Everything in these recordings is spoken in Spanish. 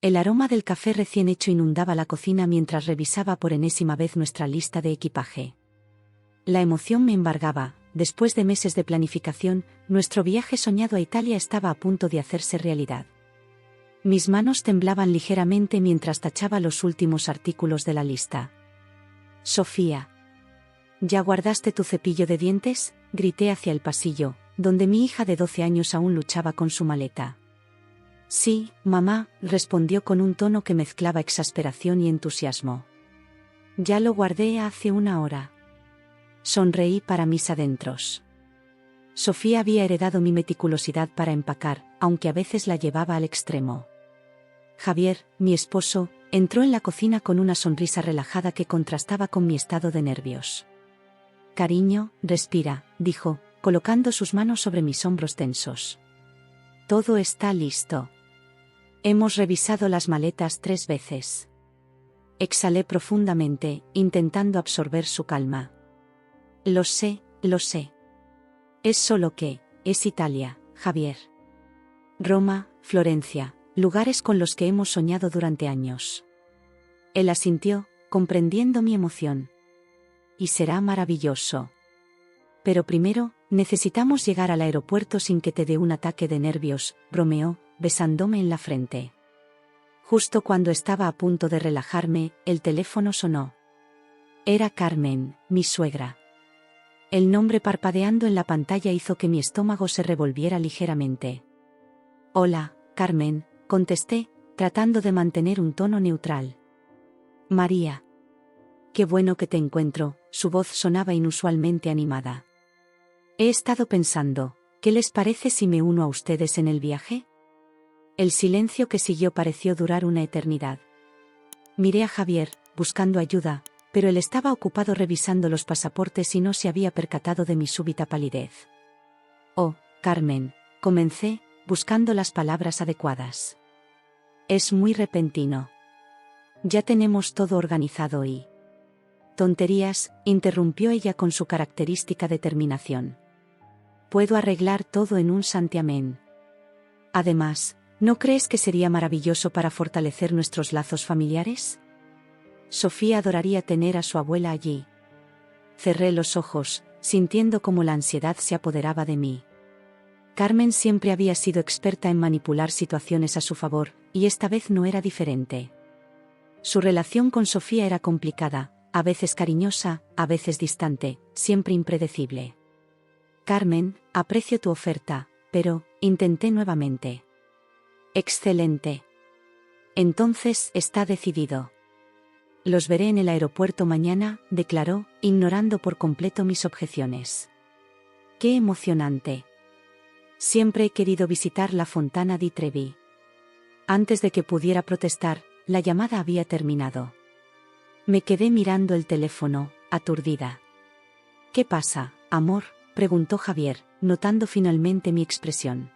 El aroma del café recién hecho inundaba la cocina mientras revisaba por enésima vez nuestra lista de equipaje. La emoción me embargaba. Después de meses de planificación, nuestro viaje soñado a Italia estaba a punto de hacerse realidad. Mis manos temblaban ligeramente mientras tachaba los últimos artículos de la lista. Sofía. ¿Ya guardaste tu cepillo de dientes? Grité hacia el pasillo, donde mi hija de 12 años aún luchaba con su maleta. Sí, mamá, respondió con un tono que mezclaba exasperación y entusiasmo. Ya lo guardé hace una hora. Sonreí para mis adentros. Sofía había heredado mi meticulosidad para empacar, aunque a veces la llevaba al extremo. Javier, mi esposo, entró en la cocina con una sonrisa relajada que contrastaba con mi estado de nervios. Cariño, respira, dijo, colocando sus manos sobre mis hombros tensos. Todo está listo. Hemos revisado las maletas 3 veces. Exhalé profundamente, intentando absorber su calma. Lo sé, lo sé. Es solo que, es Italia, Javier. Roma, Florencia, lugares con los que hemos soñado durante años. Él asintió, comprendiendo mi emoción. Y será maravilloso. Pero primero, necesitamos llegar al aeropuerto sin que te dé un ataque de nervios, bromeó, besándome en la frente. Justo cuando estaba a punto de relajarme, el teléfono sonó. Era Carmen, mi suegra. El nombre parpadeando en la pantalla hizo que mi estómago se revolviera ligeramente. Hola, Carmen, contesté, tratando de mantener un tono neutral. María. Qué bueno que te encuentro, su voz sonaba inusualmente animada. He estado pensando, ¿qué les parece si me uno a ustedes en el viaje? El silencio que siguió pareció durar una eternidad. Miré a Javier, buscando ayuda, pero él estaba ocupado revisando los pasaportes y no se había percatado de mi súbita palidez. Oh, Carmen, comencé, buscando las palabras adecuadas. Es muy repentino. Ya tenemos todo organizado y... Tonterías, interrumpió ella con su característica determinación. Puedo arreglar todo en un santiamén. Además, ¿no crees que sería maravilloso para fortalecer nuestros lazos familiares? Sofía adoraría tener a su abuela allí. Cerré los ojos, sintiendo cómo la ansiedad se apoderaba de mí. Carmen siempre había sido experta en manipular situaciones a su favor, y esta vez no era diferente. Su relación con Sofía era complicada, a veces cariñosa, a veces distante, siempre impredecible. Carmen, aprecio tu oferta, pero, intenté nuevamente. Excelente. Entonces está decidido. Los veré en el aeropuerto mañana, declaró, ignorando por completo mis objeciones. ¡Qué emocionante! Siempre he querido visitar la Fontana di Trevi. Antes de que pudiera protestar, la llamada había terminado. Me quedé mirando el teléfono, aturdida. ¿Qué pasa, amor?, preguntó Javier, notando finalmente mi expresión.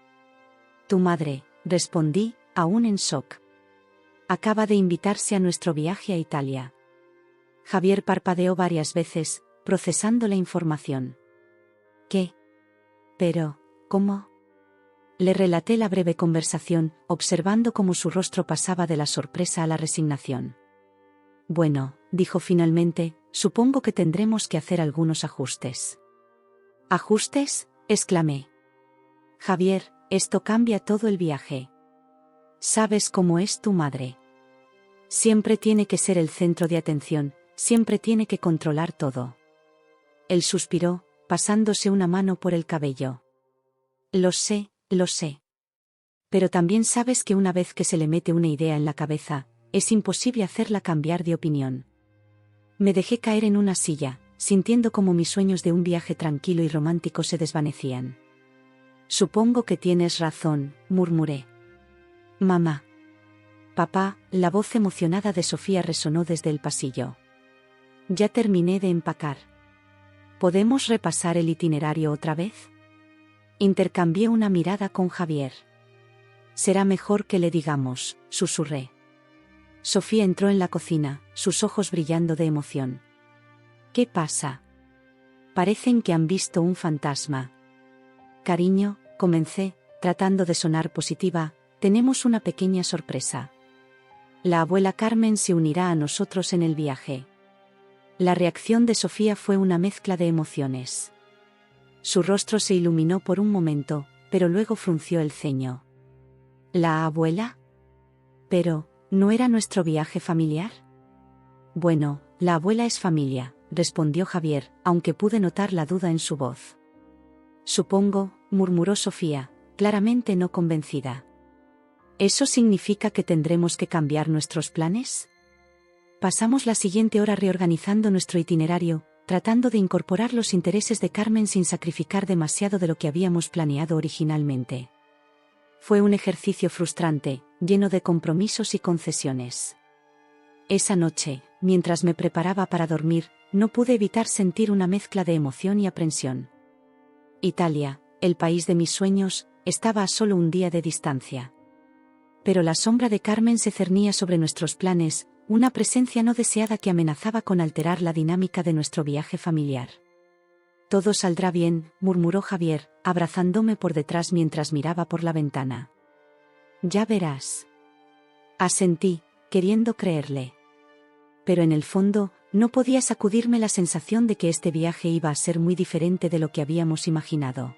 Tu madre, respondí, aún en shock. Acaba de invitarse a nuestro viaje a Italia. Javier parpadeó varias veces, procesando la información. ¿Qué? Pero, ¿cómo? Le relaté la breve conversación, observando cómo su rostro pasaba de la sorpresa a la resignación. Bueno, dijo finalmente, supongo que tendremos que hacer algunos ajustes. ¿Ajustes?, exclamé. Javier, esto cambia todo el viaje. Sabes cómo es tu madre. Siempre tiene que ser el centro de atención, siempre tiene que controlar todo. Él suspiró, pasándose una mano por el cabello. Lo sé, lo sé. Pero también sabes que una vez que se le mete una idea en la cabeza, es imposible hacerla cambiar de opinión. Me dejé caer en una silla, sintiendo como mis sueños de un viaje tranquilo y romántico se desvanecían. Supongo que tienes razón, murmuré. Mamá. Papá, la voz emocionada de Sofía resonó desde el pasillo. Ya terminé de empacar. ¿Podemos repasar el itinerario otra vez? Intercambié una mirada con Javier. Será mejor que le digamos, susurré. Sofía entró en la cocina, sus ojos brillando de emoción. ¿Qué pasa? Parecen que han visto un fantasma. Cariño, comencé, tratando de sonar positiva, tenemos una pequeña sorpresa. La abuela Carmen se unirá a nosotros en el viaje. La reacción de Sofía fue una mezcla de emociones. Su rostro se iluminó por un momento, pero luego frunció el ceño. ¿La abuela? Pero, ¿no era nuestro viaje familiar? Bueno, la abuela es familia, respondió Javier, aunque pude notar la duda en su voz. Supongo, murmuró Sofía, claramente no convencida. ¿Eso significa que tendremos que cambiar nuestros planes? Pasamos la siguiente hora reorganizando nuestro itinerario, tratando de incorporar los intereses de Carmen sin sacrificar demasiado de lo que habíamos planeado originalmente. Fue un ejercicio frustrante, lleno de compromisos y concesiones. Esa noche, mientras me preparaba para dormir, no pude evitar sentir una mezcla de emoción y aprensión. Italia, el país de mis sueños, estaba a solo un día de distancia. Pero la sombra de Carmen se cernía sobre nuestros planes, una presencia no deseada que amenazaba con alterar la dinámica de nuestro viaje familiar. Todo saldrá bien, murmuró Javier, abrazándome por detrás mientras miraba por la ventana. Ya verás. Asentí, queriendo creerle. Pero en el fondo, no podía sacudirme la sensación de que este viaje iba a ser muy diferente de lo que habíamos imaginado.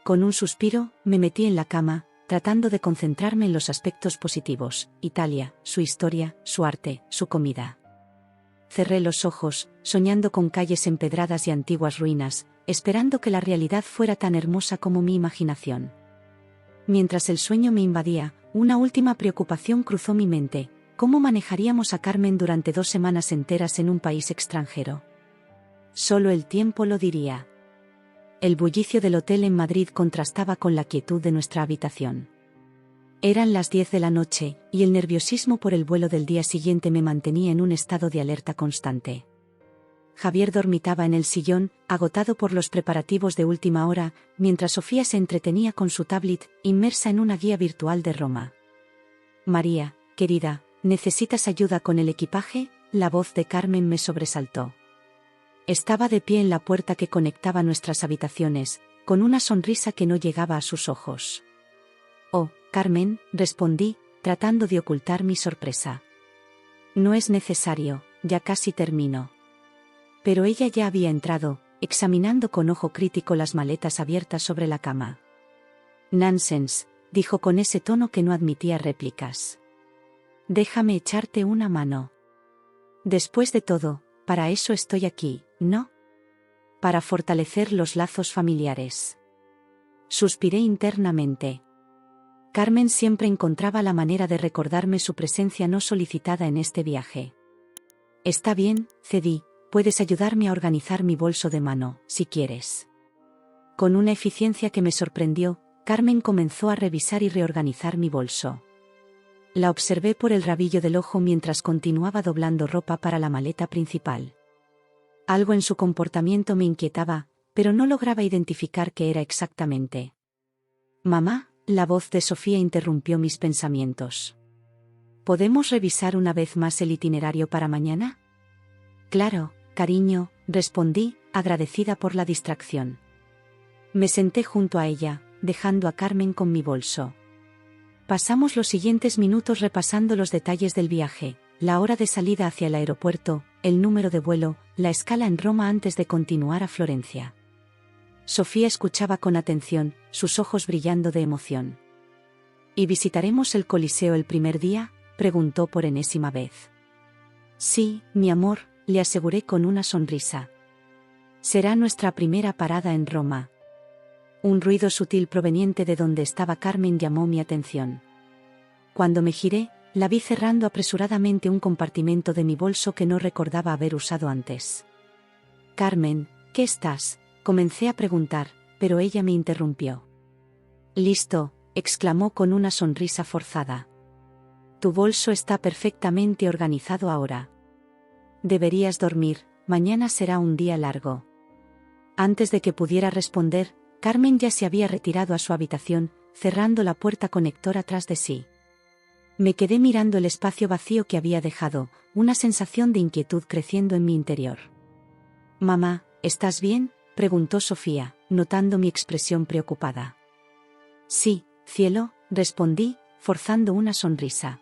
Con un suspiro, me metí en la cama, tratando de concentrarme en los aspectos positivos: Italia, su historia, su arte, su comida. Cerré los ojos, soñando con calles empedradas y antiguas ruinas, esperando que la realidad fuera tan hermosa como mi imaginación. Mientras el sueño me invadía, una última preocupación cruzó mi mente: ¿cómo manejaríamos a Carmen durante 2 semanas enteras en un país extranjero? Solo el tiempo lo diría. El bullicio del hotel en Madrid contrastaba con la quietud de nuestra habitación. Eran las 10 de la noche, y el nerviosismo por el vuelo del día siguiente me mantenía en un estado de alerta constante. Javier dormitaba en el sillón, agotado por los preparativos de última hora, mientras Sofía se entretenía con su tablet, inmersa en una guía virtual de Roma. María, querida, ¿necesitas ayuda con el equipaje? La voz de Carmen me sobresaltó. Estaba de pie en la puerta que conectaba nuestras habitaciones, con una sonrisa que no llegaba a sus ojos. Oh, Carmen, respondí, tratando de ocultar mi sorpresa. No es necesario, ya casi termino. Pero ella ya había entrado, examinando con ojo crítico las maletas abiertas sobre la cama. Nonsense, dijo con ese tono que no admitía réplicas. Déjame echarte una mano. Después de todo, para eso estoy aquí, ¿no? Para fortalecer los lazos familiares. Suspiré internamente. Carmen siempre encontraba la manera de recordarme su presencia no solicitada en este viaje. Está bien, cedí, puedes ayudarme a organizar mi bolso de mano, si quieres. Con una eficiencia que me sorprendió, Carmen comenzó a revisar y reorganizar mi bolso. La observé por el rabillo del ojo mientras continuaba doblando ropa para la maleta principal. Algo en su comportamiento me inquietaba, pero no lograba identificar qué era exactamente. Mamá, la voz de Sofía interrumpió mis pensamientos. ¿Podemos revisar una vez más el itinerario para mañana? Claro, cariño, respondí, agradecida por la distracción. Me senté junto a ella, dejando a Carmen con mi bolso. Pasamos los siguientes minutos repasando los detalles del viaje: la hora de salida hacia el aeropuerto, el número de vuelo, la escala en Roma antes de continuar a Florencia. Sofía escuchaba con atención, sus ojos brillando de emoción. ¿Y visitaremos el Coliseo el primer día?, preguntó por enésima vez. Sí, mi amor, le aseguré con una sonrisa. Será nuestra primera parada en Roma. Un ruido sutil proveniente de donde estaba Carmen llamó mi atención. Cuando me giré, la vi cerrando apresuradamente un compartimento de mi bolso que no recordaba haber usado antes. Carmen, ¿qué estás? Comencé a preguntar, pero ella me interrumpió. Listo, exclamó con una sonrisa forzada. Tu bolso está perfectamente organizado ahora. Deberías dormir, mañana será un día largo. Antes de que pudiera responder, Carmen ya se había retirado a su habitación, cerrando la puerta conectora tras de sí. Me quedé mirando el espacio vacío que había dejado, una sensación de inquietud creciendo en mi interior. Mamá, ¿estás bien?, preguntó Sofía, notando mi expresión preocupada. Sí, cielo, respondí, forzando una sonrisa.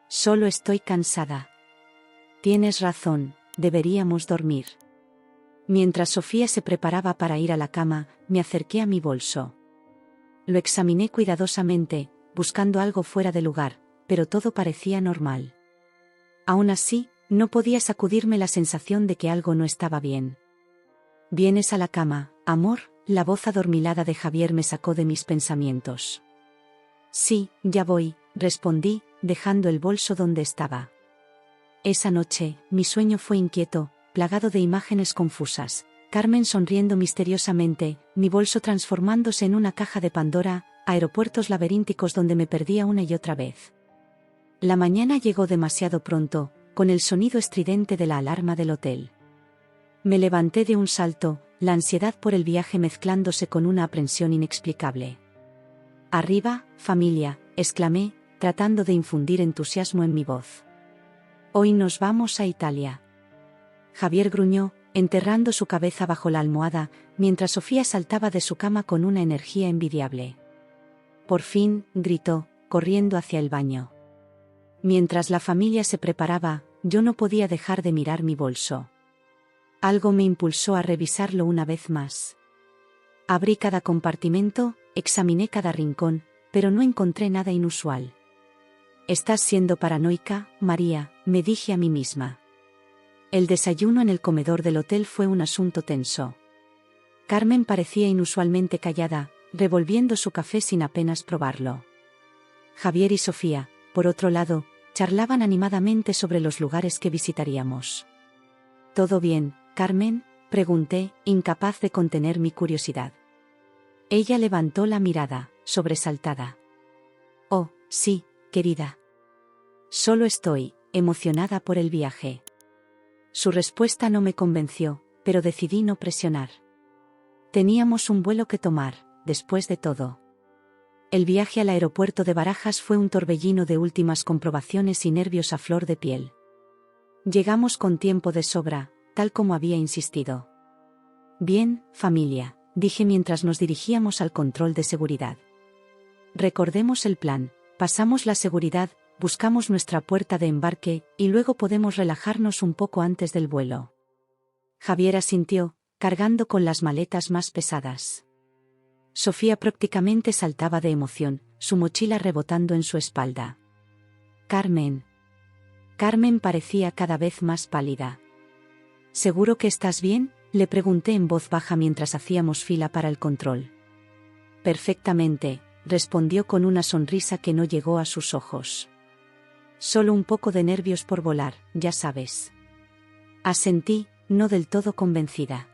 Solo estoy cansada. Tienes razón, deberíamos dormir. Mientras Sofía se preparaba para ir a la cama, me acerqué a mi bolso. Lo examiné cuidadosamente, buscando algo fuera de lugar, pero todo parecía normal. Aún así, no podía sacudirme la sensación de que algo no estaba bien. ¿Vienes a la cama, amor? La voz adormilada de Javier me sacó de mis pensamientos. Sí, ya voy, respondí, dejando el bolso donde estaba. Esa noche, mi sueño fue inquieto, plagado de imágenes confusas. Carmen sonriendo misteriosamente, mi bolso transformándose en una caja de Pandora, aeropuertos laberínticos donde me perdía una y otra vez. La mañana llegó demasiado pronto, con el sonido estridente de la alarma del hotel. Me levanté de un salto, la ansiedad por el viaje mezclándose con una aprensión inexplicable. «Arriba, familia», exclamé, tratando de infundir entusiasmo en mi voz. «Hoy nos vamos a Italia». Javier gruñó, enterrando su cabeza bajo la almohada, mientras Sofía saltaba de su cama con una energía envidiable. «Por fin», gritó, corriendo hacia el baño. Mientras la familia se preparaba, yo no podía dejar de mirar mi bolso. Algo me impulsó a revisarlo una vez más. Abrí cada compartimento, examiné cada rincón, pero no encontré nada inusual. «Estás siendo paranoica, María», me dije a mí misma. El desayuno en el comedor del hotel fue un asunto tenso. Carmen parecía inusualmente callada, revolviendo su café sin apenas probarlo. Javier y Sofía, por otro lado, charlaban animadamente sobre los lugares que visitaríamos. «¿Todo bien, Carmen?», pregunté, incapaz de contener mi curiosidad. Ella levantó la mirada, sobresaltada. «Oh, sí, querida. Solo estoy emocionada por el viaje». Su respuesta no me convenció, pero decidí no presionar. Teníamos un vuelo que tomar, después de todo. El viaje al aeropuerto de Barajas fue un torbellino de últimas comprobaciones y nervios a flor de piel. Llegamos con tiempo de sobra, tal como había insistido. «Bien, familia», dije mientras nos dirigíamos al control de seguridad. «Recordemos el plan, pasamos la seguridad, buscamos nuestra puerta de embarque, y luego podemos relajarnos un poco antes del vuelo». Javier asintió, cargando con las maletas más pesadas. Sofía prácticamente saltaba de emoción, su mochila rebotando en su espalda. «Carmen». Carmen parecía cada vez más pálida. «¿Seguro que estás bien?», le pregunté en voz baja mientras hacíamos fila para el control. «Perfectamente», respondió con una sonrisa que no llegó a sus ojos. «Solo un poco de nervios por volar, ya sabes». Asentí, no del todo convencida.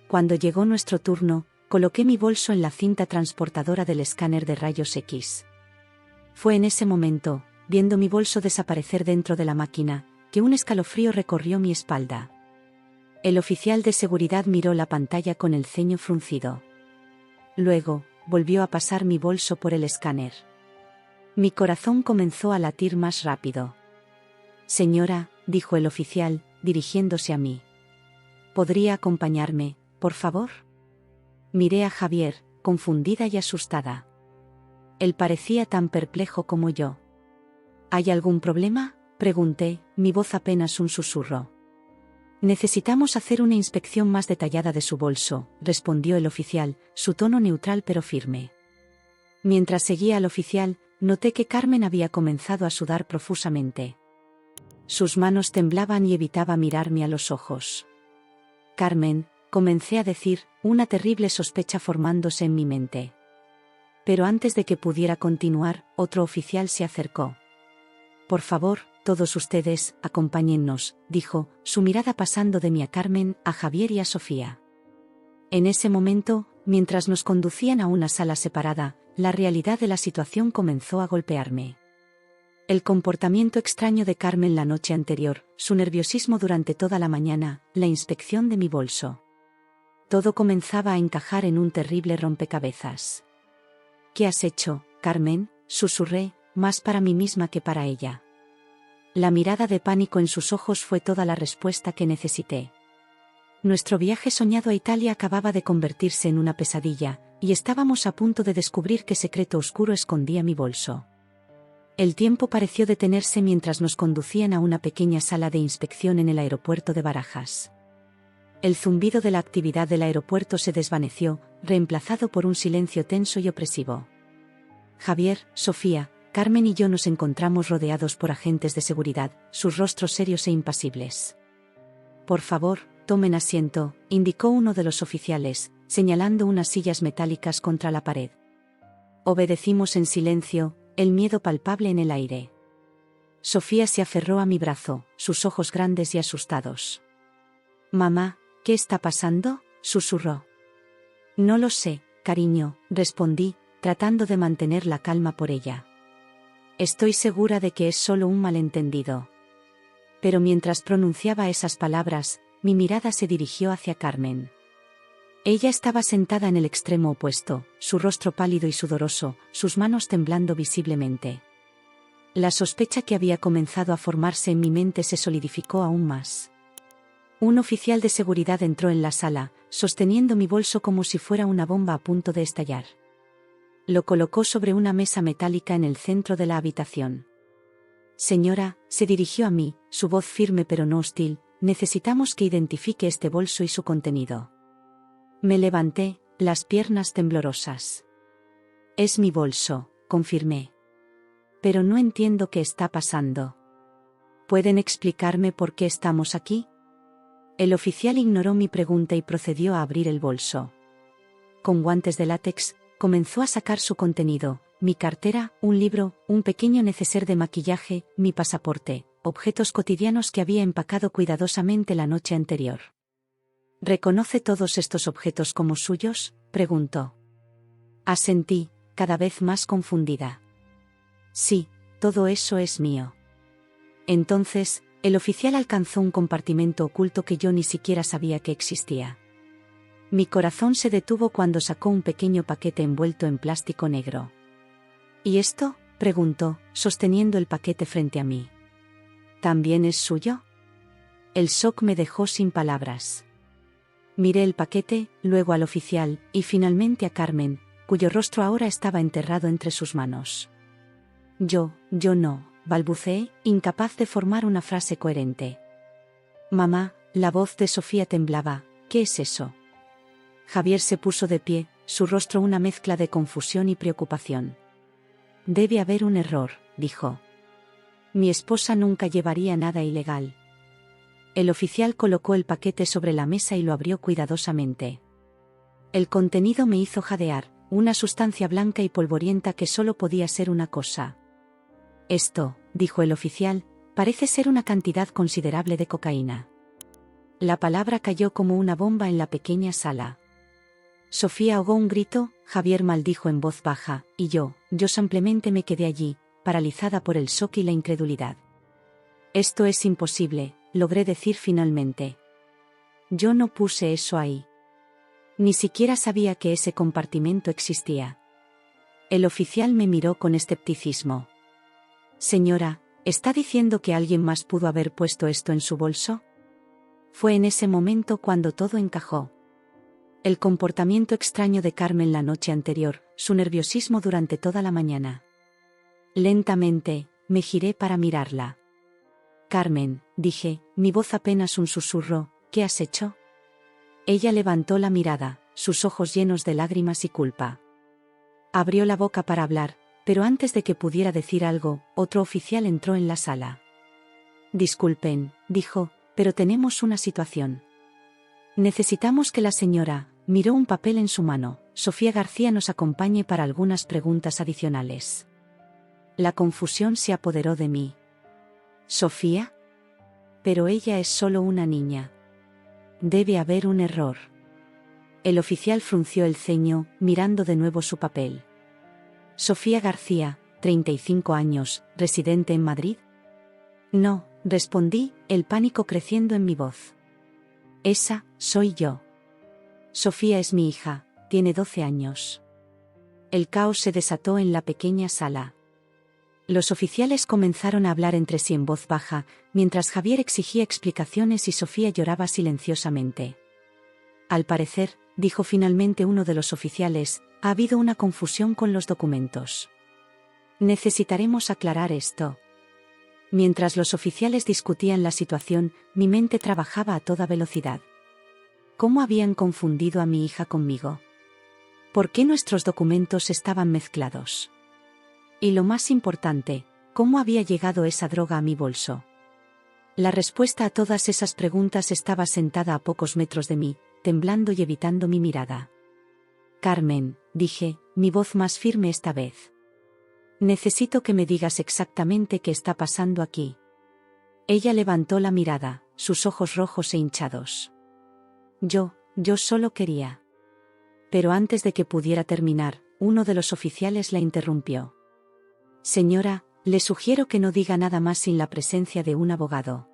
Cuando llegó nuestro turno, coloqué mi bolso en la cinta transportadora del escáner de rayos X. Fue en ese momento, viendo mi bolso desaparecer dentro de la máquina, que un escalofrío recorrió mi espalda. El oficial de seguridad miró la pantalla con el ceño fruncido. Luego, volvió a pasar mi bolso por el escáner. Mi corazón comenzó a latir más rápido. «Señora», dijo el oficial, dirigiéndose a mí. «¿Podría acompañarme, por favor?». Miré a Javier, confundida y asustada. Él parecía tan perplejo como yo. «¿Hay algún problema?», pregunté, mi voz apenas un susurro. «Necesitamos hacer una inspección más detallada de su bolso», respondió el oficial, su tono neutral pero firme. Mientras seguía al oficial, noté que Carmen había comenzado a sudar profusamente. Sus manos temblaban y evitaba mirarme a los ojos. «Carmen», comencé a decir, una terrible sospecha formándose en mi mente. Pero antes de que pudiera continuar, otro oficial se acercó. «Por favor, todos ustedes, acompáñennos», dijo, su mirada pasando de mí a Carmen, a Javier y a Sofía. En ese momento, mientras nos conducían a una sala separada, la realidad de la situación comenzó a golpearme. El comportamiento extraño de Carmen la noche anterior, su nerviosismo durante toda la mañana, la inspección de mi bolso. Todo comenzaba a encajar en un terrible rompecabezas. «¿Qué has hecho, Carmen?», susurré, más para mí misma que para ella. La mirada de pánico en sus ojos fue toda la respuesta que necesité. Nuestro viaje soñado a Italia acababa de convertirse en una pesadilla, y estábamos a punto de descubrir qué secreto oscuro escondía mi bolso. El tiempo pareció detenerse mientras nos conducían a una pequeña sala de inspección en el aeropuerto de Barajas. El zumbido de la actividad del aeropuerto se desvaneció, reemplazado por un silencio tenso y opresivo. Javier, Sofía, Carmen y yo nos encontramos rodeados por agentes de seguridad, sus rostros serios e impasibles. «Por favor, tomen asiento», indicó uno de los oficiales, señalando unas sillas metálicas contra la pared. Obedecimos en silencio, el miedo palpable en el aire. Sofía se aferró a mi brazo, sus ojos grandes y asustados. «Mamá, ¿qué está pasando?», susurró. «No lo sé, cariño», respondí, tratando de mantener la calma por ella. «Estoy segura de que es solo un malentendido». Pero mientras pronunciaba esas palabras, mi mirada se dirigió hacia Carmen. Ella estaba sentada en el extremo opuesto, su rostro pálido y sudoroso, sus manos temblando visiblemente. La sospecha que había comenzado a formarse en mi mente se solidificó aún más. Un oficial de seguridad entró en la sala, sosteniendo mi bolso como si fuera una bomba a punto de estallar. Lo colocó sobre una mesa metálica en el centro de la habitación. «Señora», se dirigió a mí, su voz firme pero no hostil, «necesitamos que identifique este bolso y su contenido». Me levanté, las piernas temblorosas. «Es mi bolso», confirmé. «Pero no entiendo qué está pasando. ¿Pueden explicarme por qué estamos aquí?». El oficial ignoró mi pregunta y procedió a abrir el bolso. Con guantes de látex, comenzó a sacar su contenido: mi cartera, un libro, un pequeño neceser de maquillaje, mi pasaporte, objetos cotidianos que había empacado cuidadosamente la noche anterior. «¿Reconoce todos estos objetos como suyos?», preguntó. Asentí, cada vez más confundida. «Sí, todo eso es mío». Entonces, el oficial alcanzó un compartimento oculto que yo ni siquiera sabía que existía. Mi corazón se detuvo cuando sacó un pequeño paquete envuelto en plástico negro. «¿Y esto?», preguntó, sosteniendo el paquete frente a mí. «¿También es suyo?». El shock me dejó sin palabras. Miré el paquete, luego al oficial, y finalmente a Carmen, cuyo rostro ahora estaba enterrado entre sus manos. Yo no», balbuceé, incapaz de formar una frase coherente. «Mamá», la voz de Sofía temblaba, «¿qué es eso?». Javier se puso de pie, su rostro una mezcla de confusión y preocupación. «Debe haber un error», dijo. «Mi esposa nunca llevaría nada ilegal». El oficial colocó el paquete sobre la mesa y lo abrió cuidadosamente. El contenido me hizo jadear, una sustancia blanca y polvorienta que solo podía ser una cosa. «Esto», dijo el oficial, «parece ser una cantidad considerable de cocaína». La palabra cayó como una bomba en la pequeña sala. Sofía ahogó un grito, Javier maldijo en voz baja, y yo simplemente me quedé allí, paralizada por el shock y la incredulidad. «Esto es imposible», logré decir finalmente. «Yo no puse eso ahí. Ni siquiera sabía que ese compartimento existía». El oficial me miró con escepticismo. «Señora, ¿está diciendo que alguien más pudo haber puesto esto en su bolso?». Fue en ese momento cuando todo encajó. El comportamiento extraño de Carmen la noche anterior, su nerviosismo durante toda la mañana. Lentamente, me giré para mirarla. «Carmen», dije, mi voz apenas un susurro, «¿qué has hecho?». Ella levantó la mirada, sus ojos llenos de lágrimas y culpa. Abrió la boca para hablar, pero antes de que pudiera decir algo, otro oficial entró en la sala. «Disculpen», dijo, «pero tenemos una situación. Necesitamos que la señora», miró un papel en su mano, «Sofía García nos acompañe para algunas preguntas adicionales». La confusión se apoderó de mí. «¿Sofía? Pero ella es solo una niña. Debe haber un error». El oficial frunció el ceño, mirando de nuevo su papel. «Sofía García, 35 años, residente en Madrid». «No», respondí, el pánico creciendo en mi voz. «Esa, soy yo. Sofía es mi hija, tiene 12 años». El caos se desató en la pequeña sala. Los oficiales comenzaron a hablar entre sí en voz baja, mientras Javier exigía explicaciones y Sofía lloraba silenciosamente. «Al parecer», dijo finalmente uno de los oficiales, «ha habido una confusión con los documentos». Necesitaremos aclarar esto. Mientras los oficiales discutían la situación, mi mente trabajaba a toda velocidad. ¿Cómo habían confundido a mi hija conmigo? ¿Por qué nuestros documentos estaban mezclados? Y lo más importante, ¿cómo había llegado esa droga a mi bolso? La respuesta a todas esas preguntas estaba sentada a pocos metros de mí, temblando y evitando mi mirada. Carmen, dije, mi voz más firme esta vez. Necesito que me digas exactamente qué está pasando aquí. Ella levantó la mirada, sus ojos rojos e hinchados. Yo solo quería. Pero antes de que pudiera terminar, uno de los oficiales la interrumpió. Señora, le sugiero que no diga nada más sin la presencia de un abogado.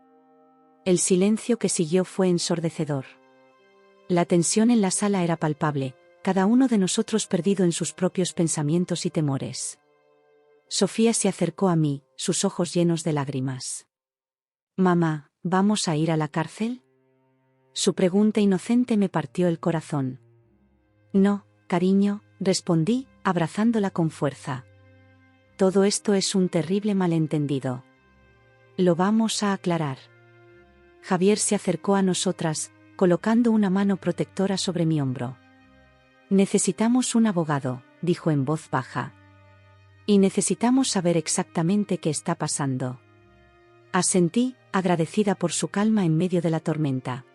El silencio que siguió fue ensordecedor. La tensión en la sala era palpable, cada uno de nosotros perdido en sus propios pensamientos y temores. Sofía se acercó a mí, sus ojos llenos de lágrimas. Mamá, ¿vamos a ir a la cárcel? Su pregunta inocente me partió el corazón. No, cariño, respondí, abrazándola con fuerza. Todo esto es un terrible malentendido. Lo vamos a aclarar. Javier se acercó a nosotras, colocando una mano protectora sobre mi hombro. Necesitamos un abogado, dijo en voz baja. Y necesitamos saber exactamente qué está pasando. Asentí, agradecida por su calma en medio de la tormenta.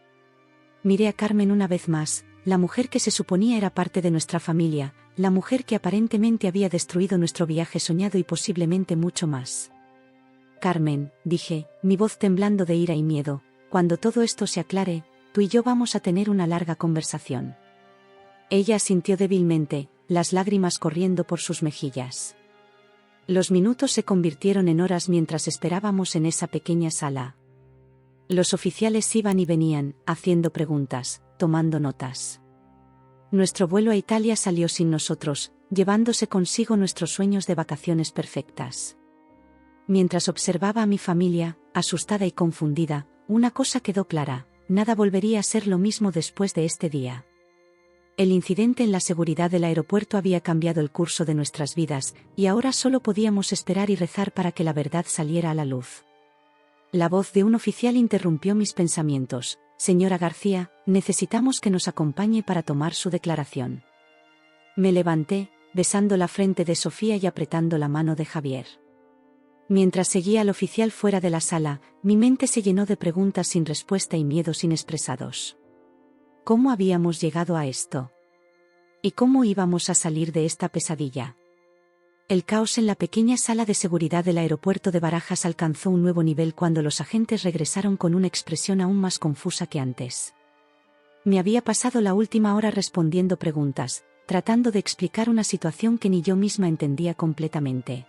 Miré a Carmen una vez más, la mujer que se suponía era parte de nuestra familia, la mujer que aparentemente había destruido nuestro viaje soñado y posiblemente mucho más. Carmen, dije, mi voz temblando de ira y miedo, cuando todo esto se aclare, tú y yo vamos a tener una larga conversación. Ella asintió débilmente, las lágrimas corriendo por sus mejillas. Los minutos se convirtieron en horas mientras esperábamos en esa pequeña sala. Los oficiales iban y venían, haciendo preguntas, tomando notas. Nuestro vuelo a Italia salió sin nosotros, llevándose consigo nuestros sueños de vacaciones perfectas. Mientras observaba a mi familia, asustada y confundida, una cosa quedó clara: nada volvería a ser lo mismo después de este día. El incidente en la seguridad del aeropuerto había cambiado el curso de nuestras vidas, y ahora solo podíamos esperar y rezar para que la verdad saliera a la luz. La voz de un oficial interrumpió mis pensamientos. Señora García, necesitamos que nos acompañe para tomar su declaración. Me levanté, besando la frente de Sofía y apretando la mano de Javier. Mientras seguía al oficial fuera de la sala, mi mente se llenó de preguntas sin respuesta y miedos inexpresados. ¿Cómo habíamos llegado a esto? ¿Y cómo íbamos a salir de esta pesadilla? El caos en la pequeña sala de seguridad del aeropuerto de Barajas alcanzó un nuevo nivel cuando los agentes regresaron con una expresión aún más confusa que antes. Me había pasado la última hora respondiendo preguntas, tratando de explicar una situación que ni yo misma entendía completamente.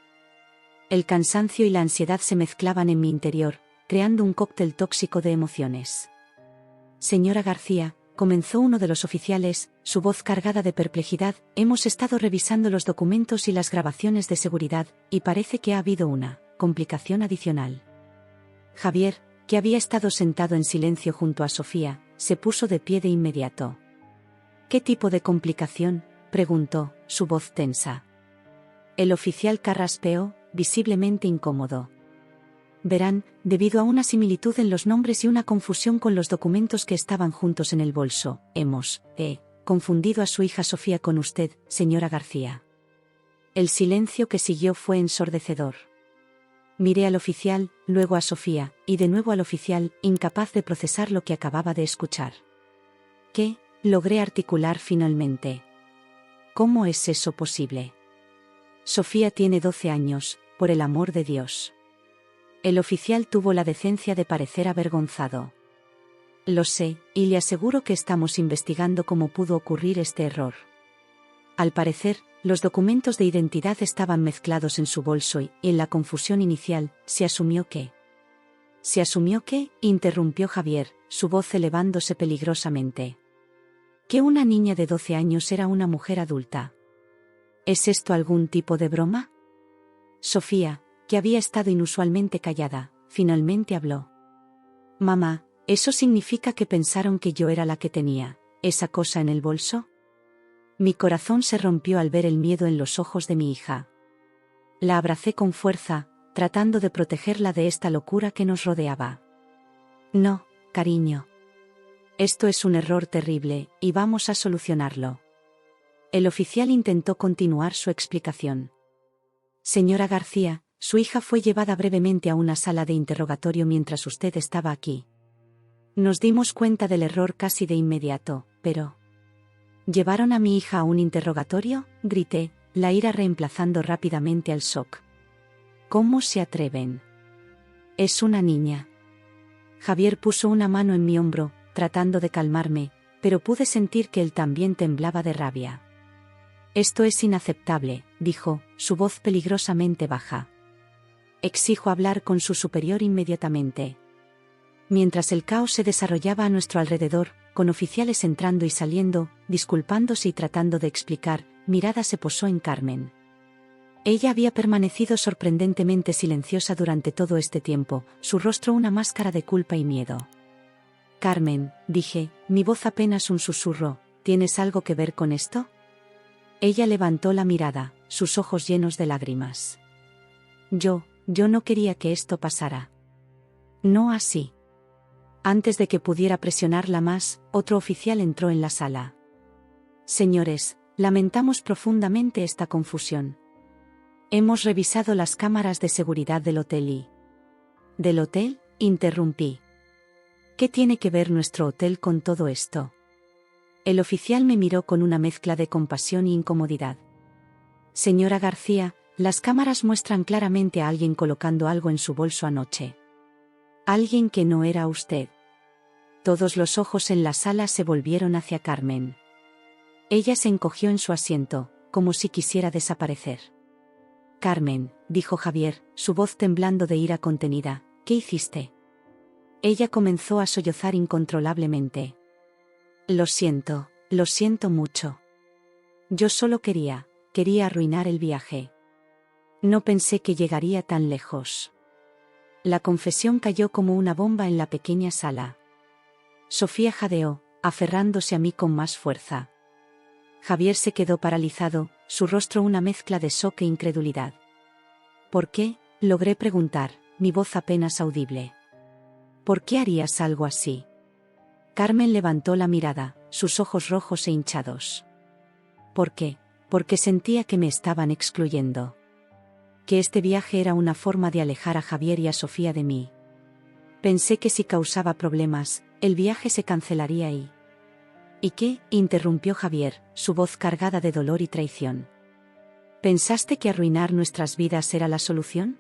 El cansancio y la ansiedad se mezclaban en mi interior, creando un cóctel tóxico de emociones. Señora García, comenzó uno de los oficiales, su voz cargada de perplejidad, hemos estado revisando los documentos y las grabaciones de seguridad, y parece que ha habido una complicación adicional. Javier, que había estado sentado en silencio junto a Sofía, se puso de pie de inmediato. ¿Qué tipo de complicación?, preguntó, su voz tensa. El oficial carraspeó, visiblemente incómodo. Verán, debido a una similitud en los nombres y una confusión con los documentos que estaban juntos en el bolso, hemos confundido a su hija Sofía con usted, señora García. El silencio que siguió fue ensordecedor. Miré al oficial, luego a Sofía, y de nuevo al oficial, incapaz de procesar lo que acababa de escuchar. ¿Qué? Logré articular finalmente. ¿Cómo es eso posible? Sofía tiene 12 años, por el amor de Dios. El oficial tuvo la decencia de parecer avergonzado. Lo sé, y le aseguro que estamos investigando cómo pudo ocurrir este error. Al parecer, los documentos de identidad estaban mezclados en su bolso y, en la confusión inicial, se asumió que... ¿Se asumió que?, interrumpió Javier, su voz elevándose peligrosamente. Que una niña de 12 años era una mujer adulta. ¿Es esto algún tipo de broma? Sofía, que había estado inusualmente callada, finalmente habló. Mamá, ¿eso significa que pensaron que yo era la que tenía esa cosa en el bolso? Mi corazón se rompió al ver el miedo en los ojos de mi hija. La abracé con fuerza, tratando de protegerla de esta locura que nos rodeaba. No, cariño. Esto es un error terrible, y vamos a solucionarlo. El oficial intentó continuar su explicación. Señora García, su hija fue llevada brevemente a una sala de interrogatorio mientras usted estaba aquí. Nos dimos cuenta del error casi de inmediato, pero... ¿Llevaron a mi hija a un interrogatorio?, grité, la ira reemplazando rápidamente al shock. ¿Cómo se atreven? Es una niña. Javier puso una mano en mi hombro, tratando de calmarme, pero pude sentir que él también temblaba de rabia. Esto es inaceptable, dijo, su voz peligrosamente baja. Exijo hablar con su superior inmediatamente. Mientras el caos se desarrollaba a nuestro alrededor, con oficiales entrando y saliendo, disculpándose y tratando de explicar, mirada se posó en Carmen. Ella había permanecido sorprendentemente silenciosa durante todo este tiempo, su rostro una máscara de culpa y miedo. Carmen, dije, mi voz apenas un susurro, ¿tienes algo que ver con esto? Ella levantó la mirada, sus ojos llenos de lágrimas. Yo no quería que esto pasara. No así. Antes de que pudiera presionarla más, otro oficial entró en la sala. Señores, lamentamos profundamente esta confusión. Hemos revisado las cámaras de seguridad del hotel y... ¿Del hotel?, interrumpí. ¿Qué tiene que ver nuestro hotel con todo esto? El oficial me miró con una mezcla de compasión y incomodidad. Señora García, las cámaras muestran claramente a alguien colocando algo en su bolso anoche. Alguien que no era usted. Todos los ojos en la sala se volvieron hacia Carmen. Ella se encogió en su asiento, como si quisiera desaparecer. Carmen, dijo Javier, su voz temblando de ira contenida, ¿qué hiciste? Ella comenzó a sollozar incontrolablemente. Lo siento mucho. Yo solo quería arruinar el viaje. No pensé que llegaría tan lejos. La confesión cayó como una bomba en la pequeña sala. Sofía jadeó, aferrándose a mí con más fuerza. Javier se quedó paralizado, su rostro una mezcla de shock e incredulidad. ¿Por qué?, logré preguntar, mi voz apenas audible. ¿Por qué harías algo así? Carmen levantó la mirada, sus ojos rojos e hinchados. ¿Por qué? Porque sentía que me estaban excluyendo. Que este viaje era una forma de alejar a Javier y a Sofía de mí. Pensé que si causaba problemas, el viaje se cancelaría y... ¿Y qué?, interrumpió Javier, su voz cargada de dolor y traición. ¿Pensaste que arruinar nuestras vidas era la solución?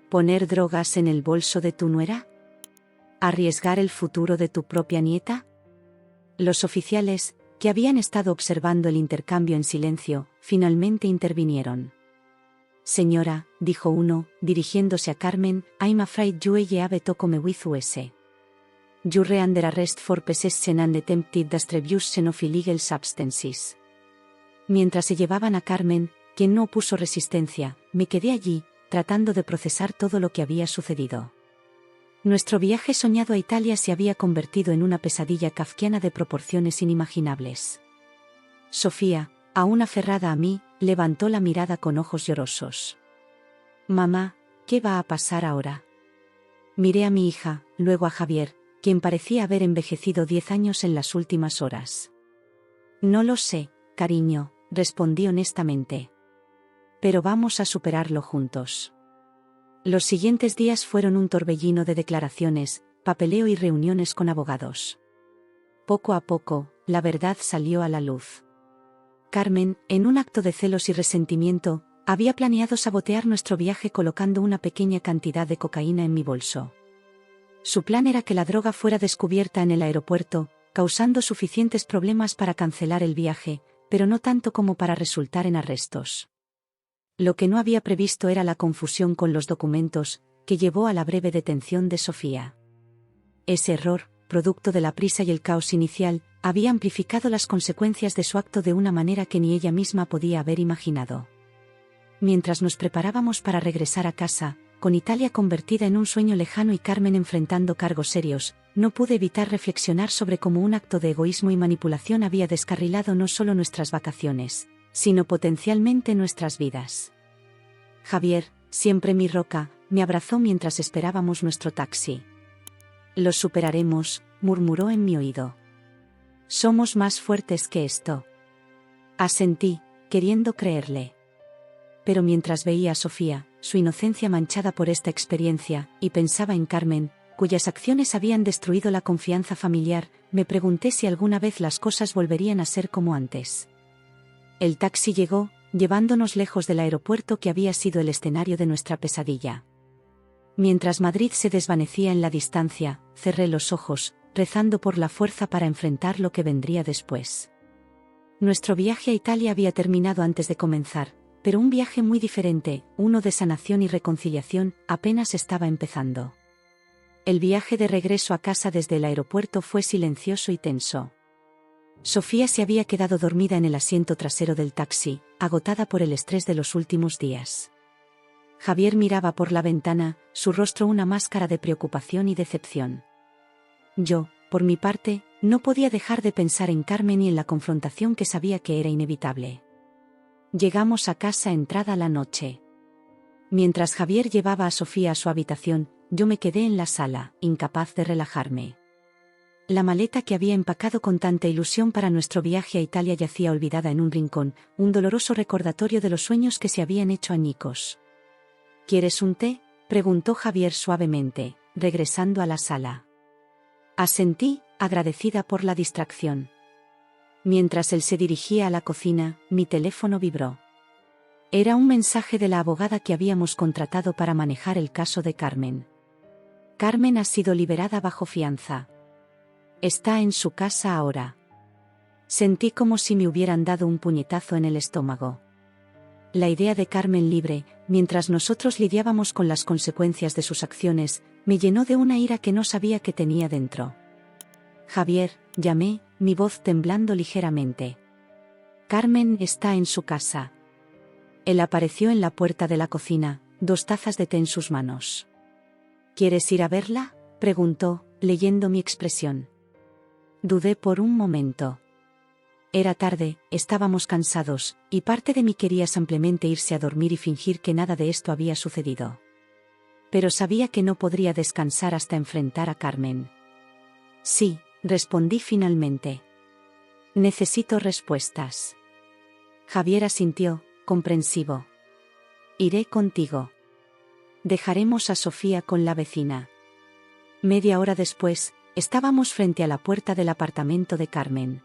¿Poner drogas en el bolso de tu nuera? ¿Arriesgar el futuro de tu propia nieta? Los oficiales, que habían estado observando el intercambio en silencio, finalmente intervinieron. Señora, dijo uno, dirigiéndose a Carmen, I'm afraid you have to come with us. You're under arrest for possession and attempted distribution of illegal substances. Mientras se llevaban a Carmen, quien no opuso resistencia, me quedé allí, tratando de procesar todo lo que había sucedido. Nuestro viaje soñado a Italia se había convertido en una pesadilla kafkiana de proporciones inimaginables. Sofía, aún aferrada a mí, levantó la mirada con ojos llorosos. Mamá, ¿qué va a pasar ahora? Miré a mi hija, luego a Javier, quien parecía haber envejecido 10 años en las últimas horas. No lo sé, cariño, respondí honestamente. Pero vamos a superarlo juntos. Los siguientes días fueron un torbellino de declaraciones, papeleo y reuniones con abogados. Poco a poco, la verdad salió a la luz. Carmen, en un acto de celos y resentimiento, había planeado sabotear nuestro viaje colocando una pequeña cantidad de cocaína en mi bolso. Su plan era que la droga fuera descubierta en el aeropuerto, causando suficientes problemas para cancelar el viaje, pero no tanto como para resultar en arrestos. Lo que no había previsto era la confusión con los documentos, que llevó a la breve detención de Sofía. Ese error, producto de la prisa y el caos inicial, había amplificado las consecuencias de su acto de una manera que ni ella misma podía haber imaginado. Mientras nos preparábamos para regresar a casa, con Italia convertida en un sueño lejano y Carmen enfrentando cargos serios, no pude evitar reflexionar sobre cómo un acto de egoísmo y manipulación había descarrilado no solo nuestras vacaciones, sino potencialmente nuestras vidas. Javier, siempre mi roca, me abrazó mientras esperábamos nuestro taxi. Lo superaremos, murmuró en mi oído. Somos más fuertes que esto. Asentí, queriendo creerle. Pero mientras veía a Sofía, su inocencia manchada por esta experiencia, y pensaba en Carmen, cuyas acciones habían destruido la confianza familiar, me pregunté si alguna vez las cosas volverían a ser como antes. El taxi llegó, llevándonos lejos del aeropuerto que había sido el escenario de nuestra pesadilla. Mientras Madrid se desvanecía en la distancia, cerré los ojos, rezando por la fuerza para enfrentar lo que vendría después. Nuestro viaje a Italia había terminado antes de comenzar, pero un viaje muy diferente, uno de sanación y reconciliación, apenas estaba empezando. El viaje de regreso a casa desde el aeropuerto fue silencioso y tenso. Sofía se había quedado dormida en el asiento trasero del taxi, agotada por el estrés de los últimos días. Javier miraba por la ventana, su rostro una máscara de preocupación y decepción. Yo, por mi parte, no podía dejar de pensar en Carmen y en la confrontación que sabía que era inevitable. Llegamos a casa entrada la noche. Mientras Javier llevaba a Sofía a su habitación, yo me quedé en la sala, incapaz de relajarme. La maleta que había empacado con tanta ilusión para nuestro viaje a Italia yacía olvidada en un rincón, un doloroso recordatorio de los sueños que se habían hecho añicos. ¿Quieres un té?, preguntó Javier suavemente, regresando a la sala. Asentí, agradecida por la distracción. Mientras él se dirigía a la cocina, mi teléfono vibró. Era un mensaje de la abogada que habíamos contratado para manejar el caso de Carmen. Carmen ha sido liberada bajo fianza. Está en su casa ahora. Sentí como si me hubieran dado un puñetazo en el estómago. La idea de Carmen libre, mientras nosotros lidiábamos con las consecuencias de sus acciones, me llenó de una ira que no sabía que tenía dentro. Javier, llamé, mi voz temblando ligeramente. Carmen está en su casa. Él apareció en la puerta de la cocina, 2 tazas de té en sus manos. ¿Quieres ir a verla?, preguntó, leyendo mi expresión. Dudé por un momento. Era tarde, estábamos cansados, y parte de mí quería simplemente irse a dormir y fingir que nada de esto había sucedido. Pero sabía que no podría descansar hasta enfrentar a Carmen. Sí, respondí finalmente. Necesito respuestas. Javier asintió, comprensivo. Iré contigo. Dejaremos a Sofía con la vecina. Media hora después, estábamos frente a la puerta del apartamento de Carmen.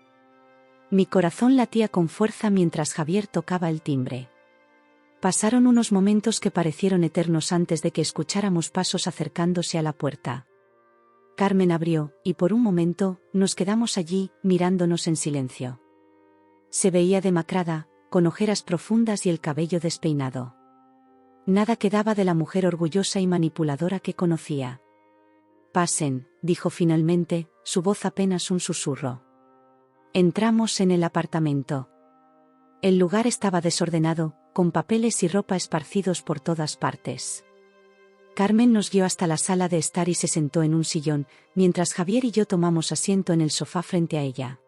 Mi corazón latía con fuerza mientras Javier tocaba el timbre. Pasaron unos momentos que parecieron eternos antes de que escucháramos pasos acercándose a la puerta. Carmen abrió, y por un momento, nos quedamos allí, mirándonos en silencio. Se veía demacrada, con ojeras profundas y el cabello despeinado. Nada quedaba de la mujer orgullosa y manipuladora que conocía. Pasen, dijo finalmente, su voz apenas un susurro. Entramos en el apartamento. El lugar estaba desordenado, con papeles y ropa esparcidos por todas partes. Carmen nos guió hasta la sala de estar y se sentó en un sillón, mientras Javier y yo tomamos asiento en el sofá frente a ella.